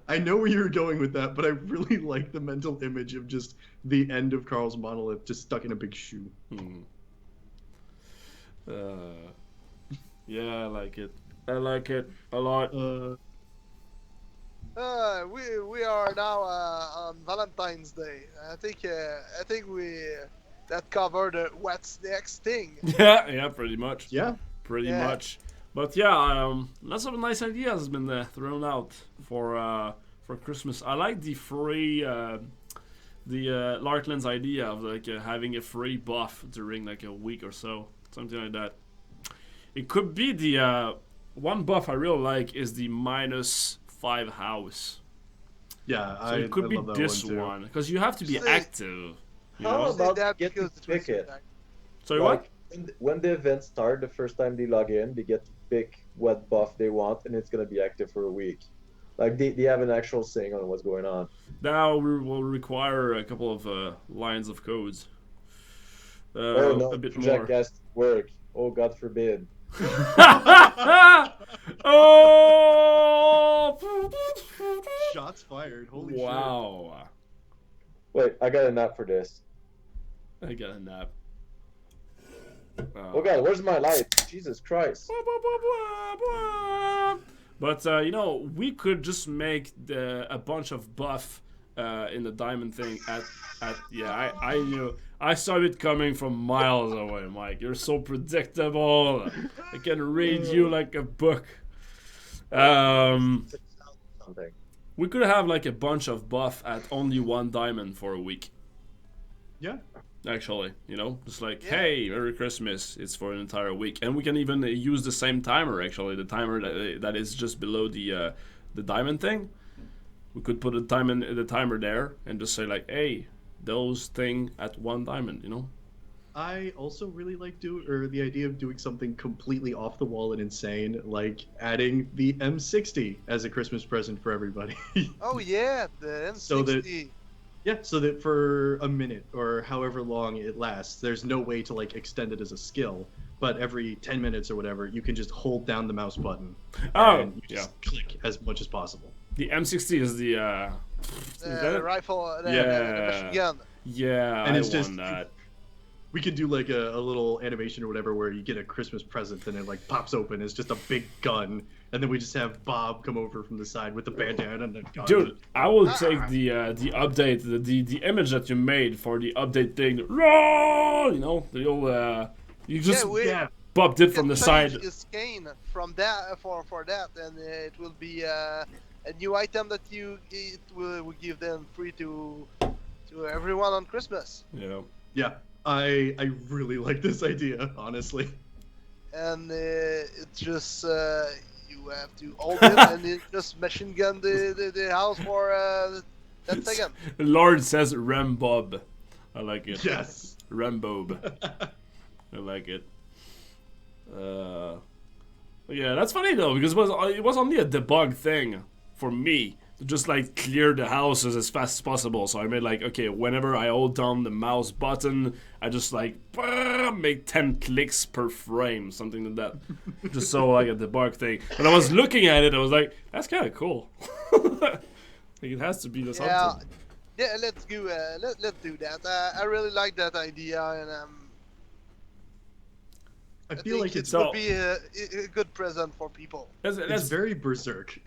I know where you're going with that, but I really like the mental image of just the end of Carl's monolith just stuck in a big shoe. Yeah, I like it. I like it a lot. We are now on Valentine's Day. I think we that covered what's next thing. Yeah, pretty much. Yeah. Pretty Yeah. much. But yeah, lots of nice ideas has been thrown out for Christmas. I like the free, the Larkland's idea of like having a free buff during like a week or so, something like that. It could be the one buff I really like is the -5 house. Yeah, So it could I be love that this one, too. one because you have to be Say- active. You How know? Say about that get to because it pick was it? Sorry, what? Like, when the events start, the first time they log in, they get to pick what buff they want, and it's gonna be active for a week. Like they have an actual saying on what's going on. Now we will require a couple of lines of codes. Oh no, a bit more. Jackass work. Oh God forbid. Oh! Shots fired. Holy shit. Wow. Wait, I got a nap for this. I got a nap. Oh God, where's my light? Jesus Christ. But we could just make a bunch of buff in the diamond thing I knew. I saw it coming from miles away, Mike. You're so predictable. I can read you like a book. Something. We could have like a bunch of buff at only 1 diamond for a week. Yeah. Actually, just like, Yeah. hey, Merry Christmas, it's for an entire week. And we can even use the same timer, actually, the timer that is just below the diamond thing. We could put the timer there and just say like, hey, those thing at 1 diamond, I also really like the idea of doing something completely off the wall and insane, like adding the M60 as a Christmas present for everybody. Oh yeah, the M60. So that- Yeah, so that for a minute or however long it lasts, there's no way to like extend it as a skill. But every 10 minutes or whatever, you can just hold down the mouse button Oh, and you just click as much as possible. The M60 is the The rifle, the machine gun. Yeah, And I it's just won that. we could do like a little animation or whatever where you get a Christmas present and it like pops open. It's just a big gun, and then we just have Bob come over from the side with the bandana and the gun. Dude, I will take the update, the image that you made for the update thing. You know, the old you just popped it from the side. His cane from that for that, and it will be a new item that it will give them free to everyone on Christmas. Yeah. Yeah, I really like this idea, honestly. And it's just you have to hold it and it just machine gun the house for 10 seconds. Lord says Rambob. I like it. Yes. Rambob. I like it. Yeah, that's funny though, because it was only a debug thing for me to just like clear the houses as fast as possible. So I made like, okay, whenever I hold down the mouse button, I just like make 10 clicks per frame, something like that, just so like a debug thing. When I was looking at it, I was like, that's kind of cool. Like it has to be something. Yeah, let's do that. I really like that idea, and I feel like it would be a good present for people. It's very Berzerk.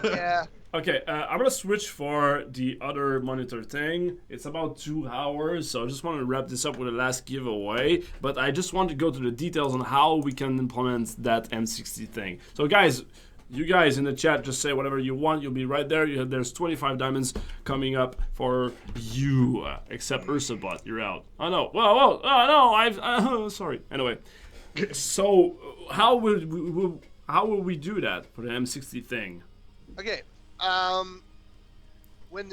Yeah. Okay, I'm gonna switch for the other monitor thing. It's about 2 hours, so I just want to wrap this up with the last giveaway. But I just want to go to the details on how we can implement that M60 thing. So guys, you guys in the chat, just say whatever you want. You'll be right there. There's 25 diamonds coming up for you. Except Ursabot, you're out. Oh no, whoa, oh no, sorry. Anyway, so how will we do that for the M60 thing? Okay. When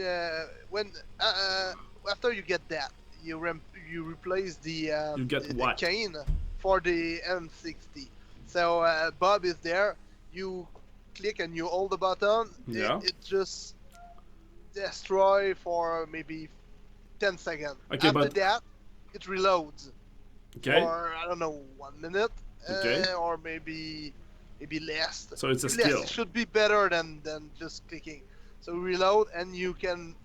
after you get that, you replace the cane for the M60. So Bob is there. You click and you hold the button. Yeah. It just destroy for maybe 10 seconds. Okay, after that, it reloads. Okay. For I don't know 1 minute. Okay. Or maybe less. So it's a skill. It should be better than just clicking. So reload and you can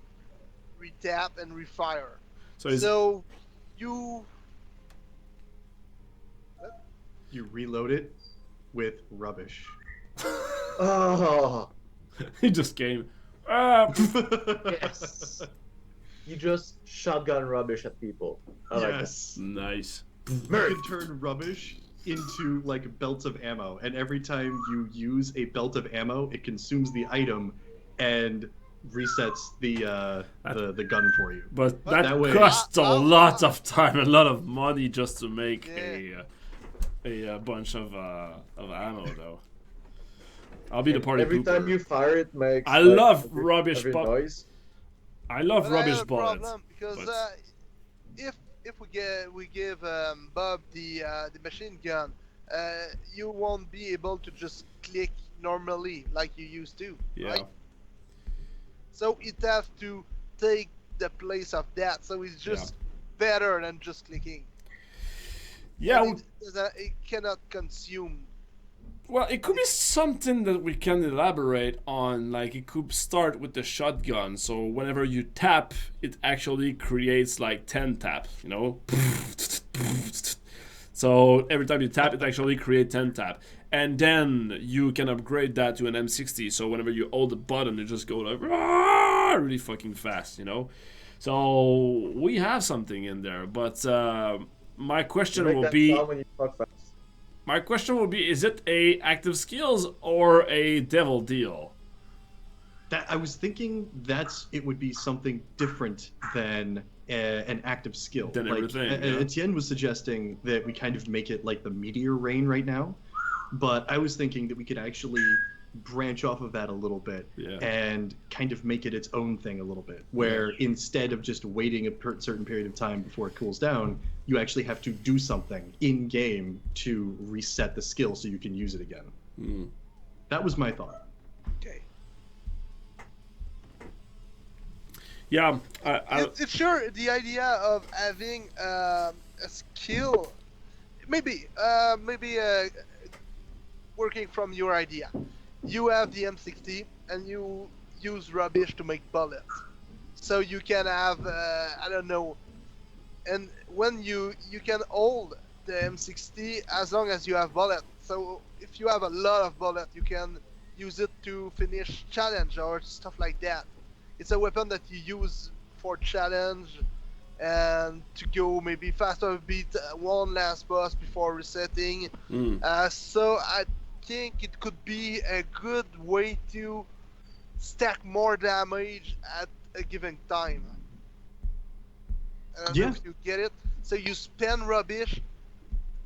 retap and refire. So you reload it with rubbish. Oh. He just came. Yes. You just shotgun rubbish at people. I like Yes. Nice. You can turn rubbish into like belts of ammo, and every time you use a belt of ammo, it consumes the item and resets the gun for you. But that costs a lot of time, a lot of money just to make a bunch of ammo, though. I'll be the party every pooper. time you fire, it makes. I love rubbish noise. I love rubbish bullets. Problem because if we give Bob the machine gun, you won't be able to just click normally like you used to, right? So it has to take the place of that. So it's just better than just clicking. Yeah. It cannot consume. Well, it could be something that we can elaborate on. Like, it could start with the shotgun. So whenever you tap, it actually creates like 10 taps, you know? So every time you tap, it actually creates 10 tap. And then you can upgrade that to an M60. So whenever you hold the button, it just goes like really fucking fast, you know? So we have something in there. But my question will be... My question will be, is it a active skills or a devil deal? That I was thinking it would be something different than an active skill. Than like, everything. Etienne was suggesting that we kind of make it like the meteor rain right now, but I was thinking that we could actually branch off of that a little bit and kind of make it its own thing a little bit, where instead of just waiting a certain period of time before it cools down, you actually have to do something in game to reset the skill so you can use it again. That was my thought. Okay. Yeah, it's sure the idea of having a skill, maybe working from your idea. You have the M60 and you use rubbish to make bullets. So you can have, I don't know, and when you can hold the M60 as long as you have bullets. So if you have a lot of bullets, you can use it to finish challenge or stuff like that. It's a weapon that you use for challenge and to go maybe faster, beat one last boss before resetting. So I think it could be a good way to stack more damage at a given time. I don't know if you get it. So you spend rubbish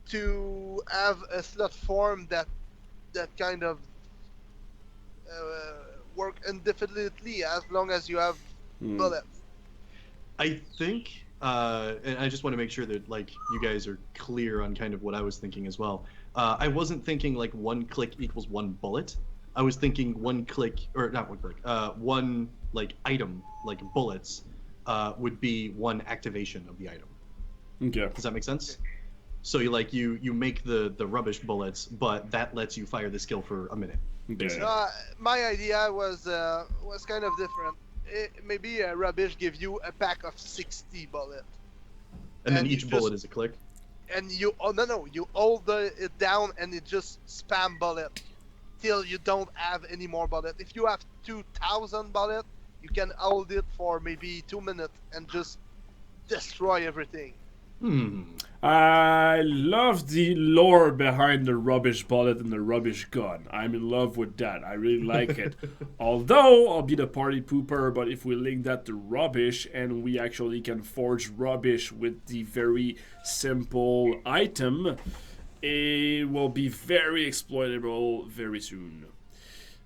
to have a slot form that kind of work indefinitely as long as you have bullets. I think, and I just want to make sure that like you guys are clear on kind of what I was thinking as well. I wasn't thinking like one click equals one bullet. I was thinking one click, or not one click, one like item, like bullets, would be one activation of the item. Okay. Does that make sense? So you make the rubbish bullets, but that lets you fire the skill for a minute. Okay. My idea was kind of different. Maybe rubbish gives you a pack of 60 bullets. And then each bullet is a click? And you you hold it down and it just spam bullet till you don't have any more bullet. If you have 2,000 bullet, you can hold it for maybe 2 minutes and just destroy everything. I love the lore behind the rubbish bullet and the rubbish gun. I'm in love with that. I really like it. Although I'll be the party pooper, but if we link that to rubbish and we actually can forge rubbish with the very simple item, it will be very exploitable very soon.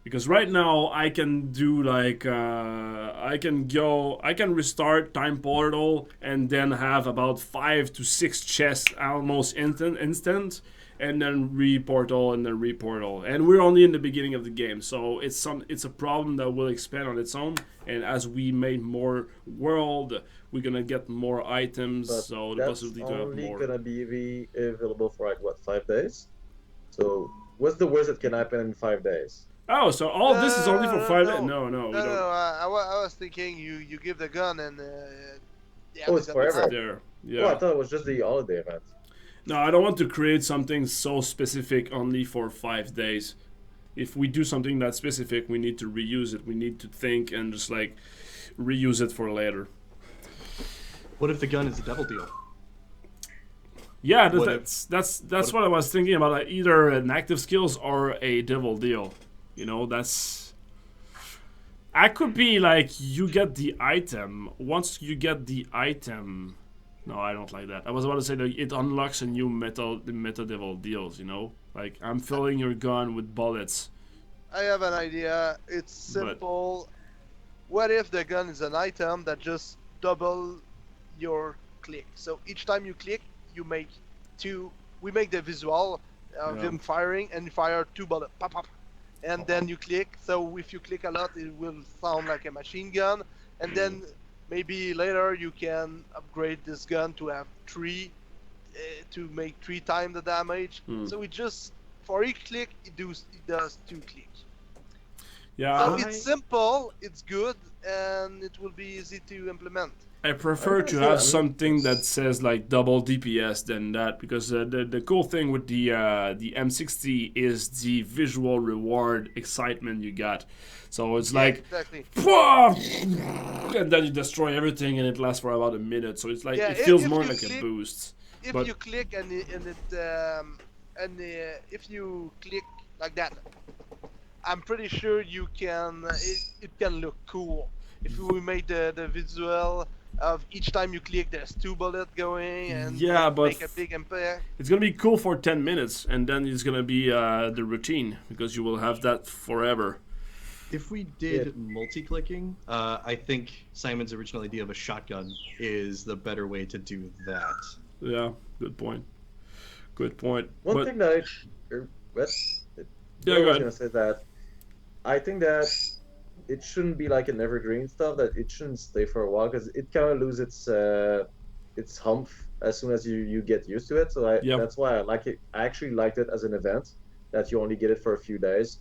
Because right now I can do like I can restart time portal and then have about 5 to 6 chests almost instant, and then reportal and then reportal. And we're only in the beginning of the game, so it's a problem that will expand on its own. And as we make more world, we're gonna get more items. But so the possibility to have more. That's only gonna be available for like what, 5 days? So what's the worst that can happen in 5 days? Oh, so all this is only for 5 days? No, we don't. I was thinking you give the gun and it's forever. There. Yeah. Oh, I thought it was just the holiday event. No, I don't want to create something so specific only for 5 days. If we do something that specific, we need to reuse it. We need to think and just like reuse it for later. What if the gun is a devil deal? Yeah, that's what I was thinking about. Like, either an active skills or a devil deal. You know, I could be like, you get the item. Once you get the item, no, I don't like that. I was about to say that it unlocks a new meta devil deals. You know, like I'm filling your gun with bullets. I have an idea. It's simple. What if the gun is an item that just double your click? So each time you click, you make 2. We make the visual of him firing, and you fire 2 bullets. Pop, pop. And then you click, so if you click a lot, it will sound like a machine gun. And then maybe later you can upgrade this gun to have 3, to make 3 times the damage. So it just, for each click, it does 2 clicks. Yeah. So it's simple, it's good, and it will be easy to implement. I prefer to have something that says like double DPS than that, because the cool thing with the M60 is the visual reward excitement you got. So it's exactly. And then you destroy everything and it lasts for about a minute. So it's like it feels more like a boost. If you click and if you click like that, I'm pretty sure you can. It can look cool if we made the visual of each time you click, there's 2 bullets going, and make a big impact. It's gonna be cool for 10 minutes, and then it's gonna be the routine, because you will have that forever. If we did multi-clicking, I think Simon's original idea of a shotgun is the better way to do that. Yeah, good point. Good point. One thing that I was gonna say that I think that it shouldn't be like an evergreen stuff, that it shouldn't stay for a while, because it kind of loses its humph as soon as you get used to it. So that's why I like it. I actually liked it as an event that you only get it for a few days.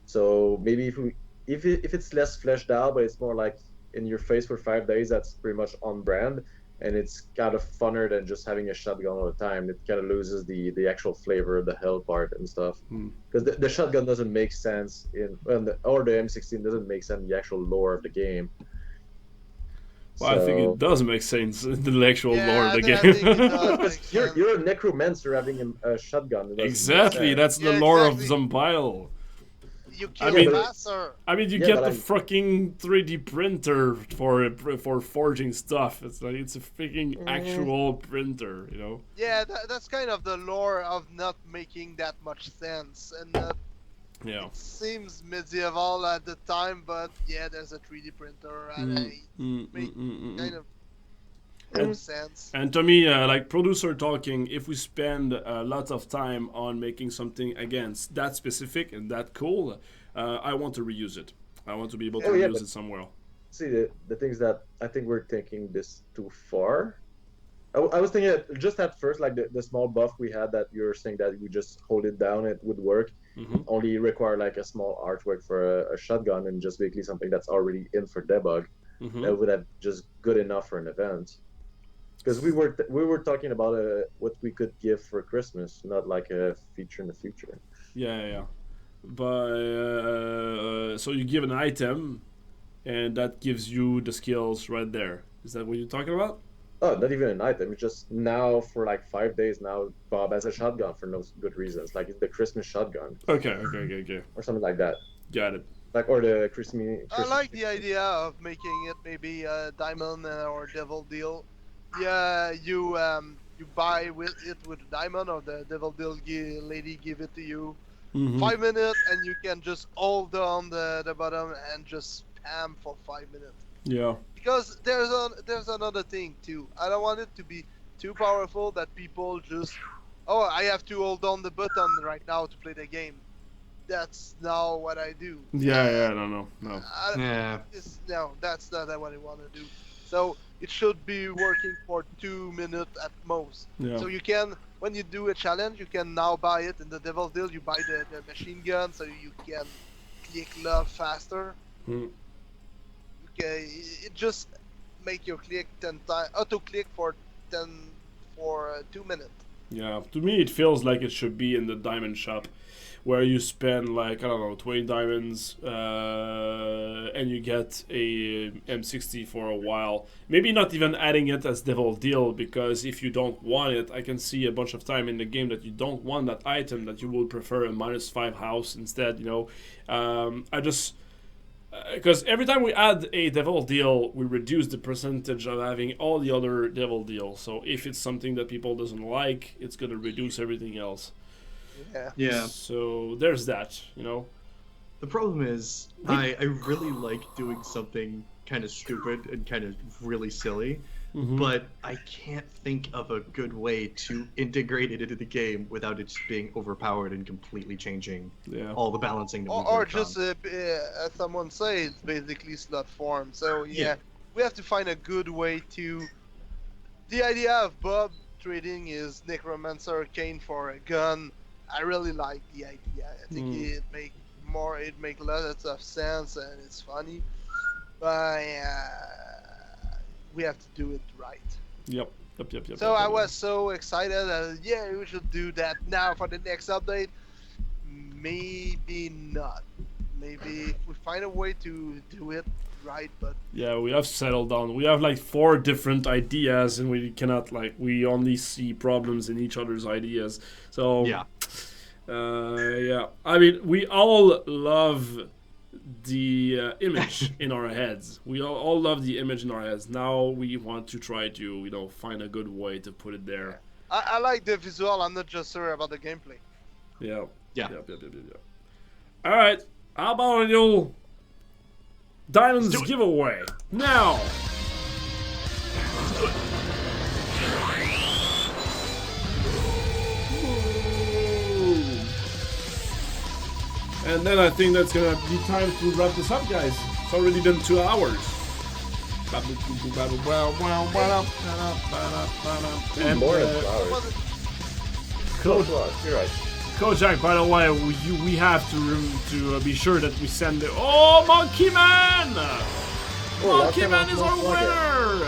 So maybe if it's less fleshed out, but it's more like in your face for 5 days, that's pretty much on brand, and it's kind of funner than just having a shotgun all the time. It kind of loses the actual flavor, the hell part and stuff, because the shotgun doesn't make sense or the M16 doesn't make sense in the actual lore of the game. Well, I think it does make sense in the actual lore of the game. I think it does make sense. You're a necromancer having a shotgun. Exactly, that's the lore of Zombiel. You kill faster. I mean, you get the fucking 3D printer for forging stuff. It's like it's a freaking actual printer, you know. Yeah, that's kind of the lore of not making that much sense, and it seems medieval at the time, but yeah, there's a 3D printer, and it makes kind of sense. And to me, like producer talking, if we spend lots of time on making something against that specific and that cool, I want to reuse it. I want to be able to reuse it somewhere. See, the things that I think we're taking this too far. I was thinking just at first, like the small buff we had that you're saying that you just hold it down, it would work. Only require like a small artwork for a shotgun and just basically something that's already in for debug. That would have just good enough for an event. Because we were talking about what we could give for Christmas, not like a feature in the future. Yeah. But so you give an item, and that gives you the skills right there. Is that what you're talking about? Oh, not even an item. It's just now for like 5 days now, Bob has a shotgun for no good reasons. Like it's the Christmas shotgun. Okay. Or something like that. Got it. Like, or the Christmas. I like the idea of making it maybe a diamond or devil deal. Yeah, you buy with a diamond, or the devil deal lady give it to you. 5 minutes, and you can just hold down the bottom and just spam for 5 minutes. Yeah. Because there's another thing too. I don't want it to be too powerful that people just, I have to hold down the button right now to play the game. That's not what I do. Yeah, no. No, that's not what I want to do. So it should be working for 2 minutes at most. Yeah. So you can, when you do a challenge, you can now buy it in the Devil Deal. You buy the machine gun, so you can click love faster. Okay, it just make your click 10 times, auto click for 2 minutes. Yeah, to me it feels like it should be in the diamond shop, where you spend like, I don't know, 20 diamonds, and you get a M60 for a while. Maybe not even adding it as Devil Deal, because if you don't want it, I can see a bunch of time in the game that you don't want that item, that you would prefer a -5 house instead, you know. Because every time we add a Devil Deal, we reduce the percentage of having all the other Devil Deals. So if it's something that people doesn't like, it's going to reduce everything else. Yeah. So there's that, you know. The problem is, I really like doing something kind of stupid and kind of really silly, but I can't think of a good way to integrate it into the game without it just being overpowered and completely changing all the balancing. That or just, as someone says, it's basically slot form. So we have to find a good way to. The idea of Bob trading his Necromancer Arcane for a gun, I really like the idea. I think it make lots of sense and it's funny, but we have to do it right. Yep. So I was so excited that we should do that now for the next update. Maybe not. Maybe if we find a way to do it right, but yeah, we have settled down. We have like 4 different ideas, and we cannot we only see problems in each other's ideas. So I mean, we all love the image in our heads. We all love the image in our heads. Now we want to try to, find a good way to put it there. I like the visual. I'm not just sure about the gameplay. Yeah. All right. How about a little Diamonds giveaway now? And then I think that's gonna be time to wrap this up, guys. It's already been 2 hours. And more than 2 hours. Close. You're right. Kojak, by the way, we have to be sure that we send the... Oh, Monkey Man! Monkey Man is our winner!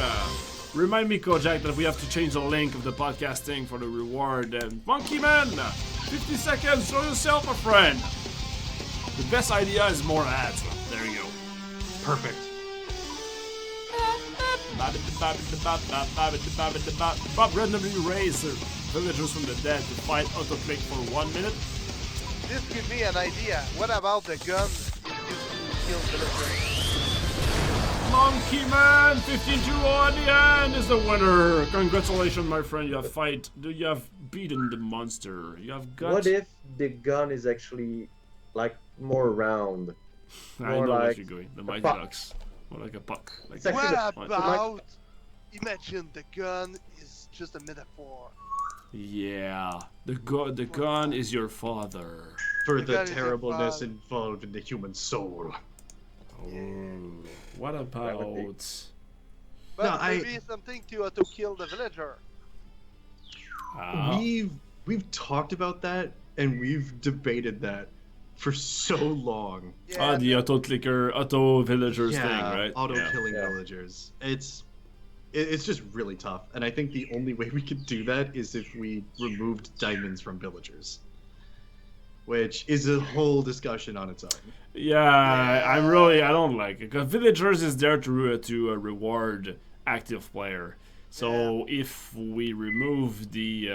Remind me, Kojak, that we have to change the link of the podcasting for the reward. And Monkey Man, 50 seconds, show yourself, my friend. The best idea is more ads. There you go. Perfect. Bob randomly raised villagers from the dead to fight autoclick for 1 minute. This gives me an idea. What about the gun used to kill villagers? Monkey Man 15-2 at the end is the winner. Congratulations, my friend. You have beaten the monster. You have got. What if the gun is actually like more round? I know where you're going. The Mighty Ducks. More like a puck. Like What about? Imagine the gun is just a metaphor. Yeah, the gun is your father. For the terribleness involved in the human soul. Oh, what about? But No, maybe something to kill the villager. We've talked about that and we've debated that for so long. Yeah, the auto villagers thing, right? Auto killing villagers. It's just really tough, and I think the only way we could do that is if we removed diamonds from villagers, which is a whole discussion on its own. Yeah, I don't like it, because villagers is there to reward active player. So if we remove the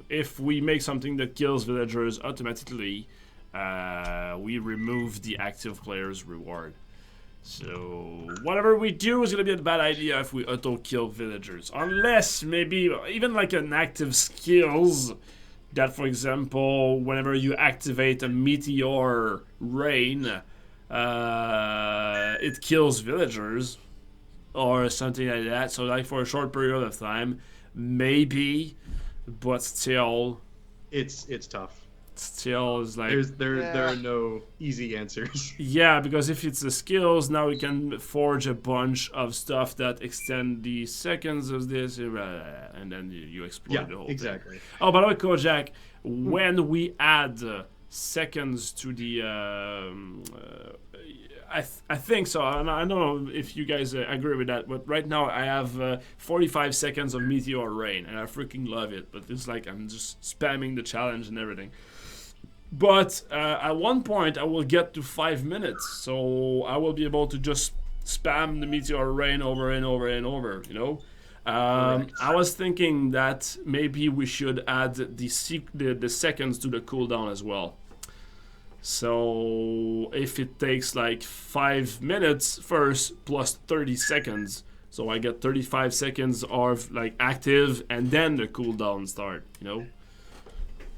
if we make something that kills villagers automatically, we remove the active player's reward. So whatever we do is gonna be a bad idea if we auto-kill villagers. Unless maybe even like an active skills that, for example, whenever you activate a meteor rain, it kills villagers or something like that. So like for a short period of time, maybe, but still, it's tough. Still is like there are no easy answers. Yeah, because if it's the skills, now we can forge a bunch of stuff that extend the seconds of this, and then you explode the whole exactly. thing. Oh, by the way, Kojak, when we add seconds to the, I think so. And I don't know if you guys agree with that, but right now I have 45 seconds of meteor rain, and I freaking love it. But it's like I'm just spamming the challenge and everything. But at one point I will get to 5 minutes, so I will be able to just spam the meteor rain over and over and over, you know? I was thinking that maybe we should add the seconds to the cooldown as well. So if it takes like 5 minutes first plus 30 seconds, so I get 35 seconds of like active and then the cooldown start, you know?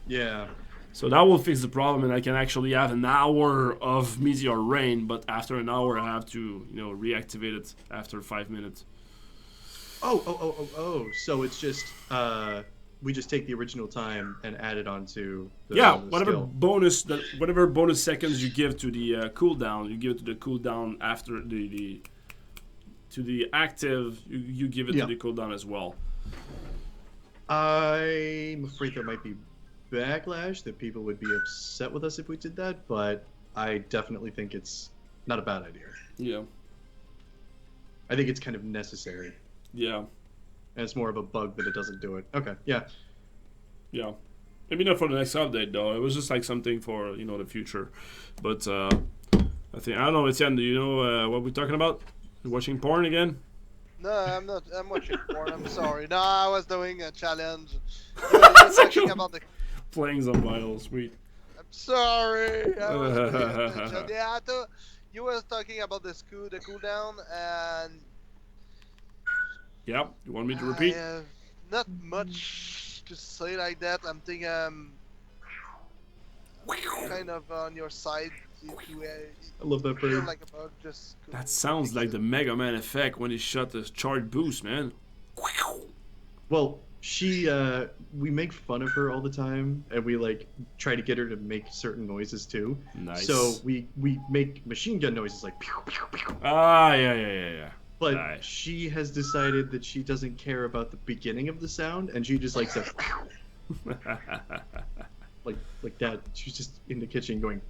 Yeah. So that will fix the problem, and I can actually have an hour of meteor rain, but after an hour I have to, you know, reactivate it after 5 minutes. Oh. So it's just we just take the original time and add it onto the whatever skill. whatever bonus seconds you give to the cooldown, you give it to the cooldown after the active, you give it to the cooldown as well. I'm afraid there might be backlash that people would be upset with us if we did that, but I definitely think it's not a bad idea. Yeah. I think it's kind of necessary. Yeah. And it's more of a bug that it doesn't do it. Okay, yeah. Yeah. Maybe not for the next update though. It was just like something for, you know, the future. But I don't know, Etienne, do you know what we're talking about? You're watching porn again? No, I'm not. I'm watching porn. I'm sorry. No, I was doing a challenge. You were talking about the... Playing some vinyl, sweet. I'm sorry. I was paying attention. Yeah, I thought you were talking about the cooldown, and yeah, you want me to repeat? I have not much to say like that. I'm thinking I'm kind of on your side. I love that bird. Like a bug, just that sounds like the Mega Man effect when he shot the charge boost, man. Well, we make fun of her all the time, and we like try to get her to make certain noises too. Nice. So we make machine gun noises like pew pew pew. Yeah. But nice. she has decided that she doesn't care about the beginning of the sound, and she just likes to. like that. She's just in the kitchen going.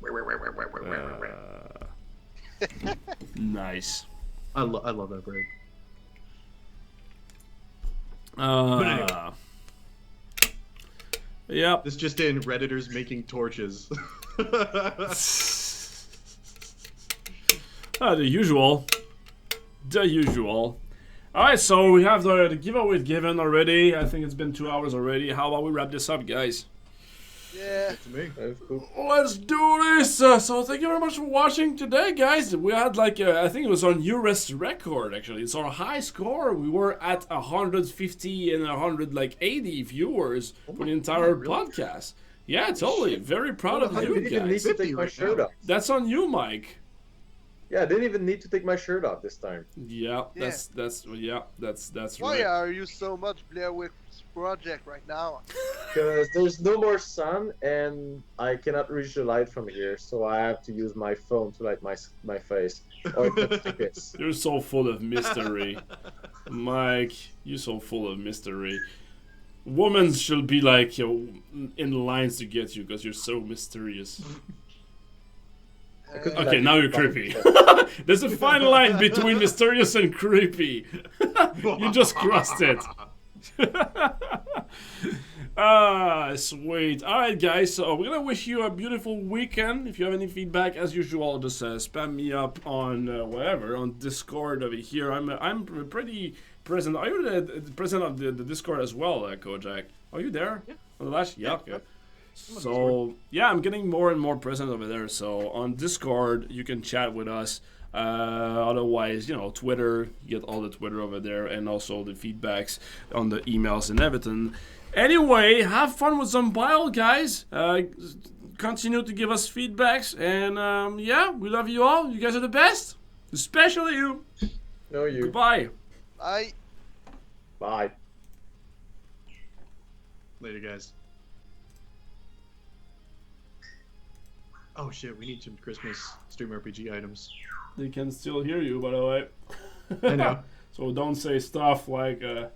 Nice. I love that bird. But anyway. Yep. This just in: Redditors making torches. The usual. The usual. Alright, so we have the giveaway given already. I think it's been 2 hours already. How about we wrap this up, guys? Yeah. To me. Let's do this! So thank you very much for watching today, guys. We had like, I think it was on US record, actually. It's our high score. We were at 150 and 180 viewers for the entire podcast. Yeah, totally. Very proud of you didn't even need guys. to take my shirt off. That's on you, Mike. Yeah, I didn't even need to take my shirt off this time. Yeah, that's Why right. are you so much Blair Witch Project right now? Because there's no more sun and I cannot reach the light from here, so I have to use my phone to light my face. Or the tickets. You're so full of mystery. Mike, you're so full of mystery. Women should be like, in lines to get you because you're so mysterious. Okay, now you're creepy. There's a fine line between mysterious and creepy. You just crossed it. Sweet. Alright, guys, so we're gonna wish you a beautiful weekend. If you have any feedback, as usual, just spam me up on whatever, on Discord over here. I'm pretty present. Are you the president of the Discord as well, Kojak? Are you there? Yeah. On the last? Yeah, okay. So, yeah, I'm getting more and more present over there. So, on Discord, you can chat with us. Otherwise, Twitter, you get all the Twitter over there, and also the feedbacks on the emails and everything. Anyway, have fun with some bile, guys. Continue to give us feedbacks, and yeah, we love you all. You guys are the best, especially you. No, you. Goodbye. Bye. Bye. Later, guys. Oh shit, we need some Christmas Stream RPG items. They can still hear you, by the way. I know. So don't say stuff like. It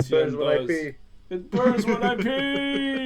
burns when I pee. It burns when I pee.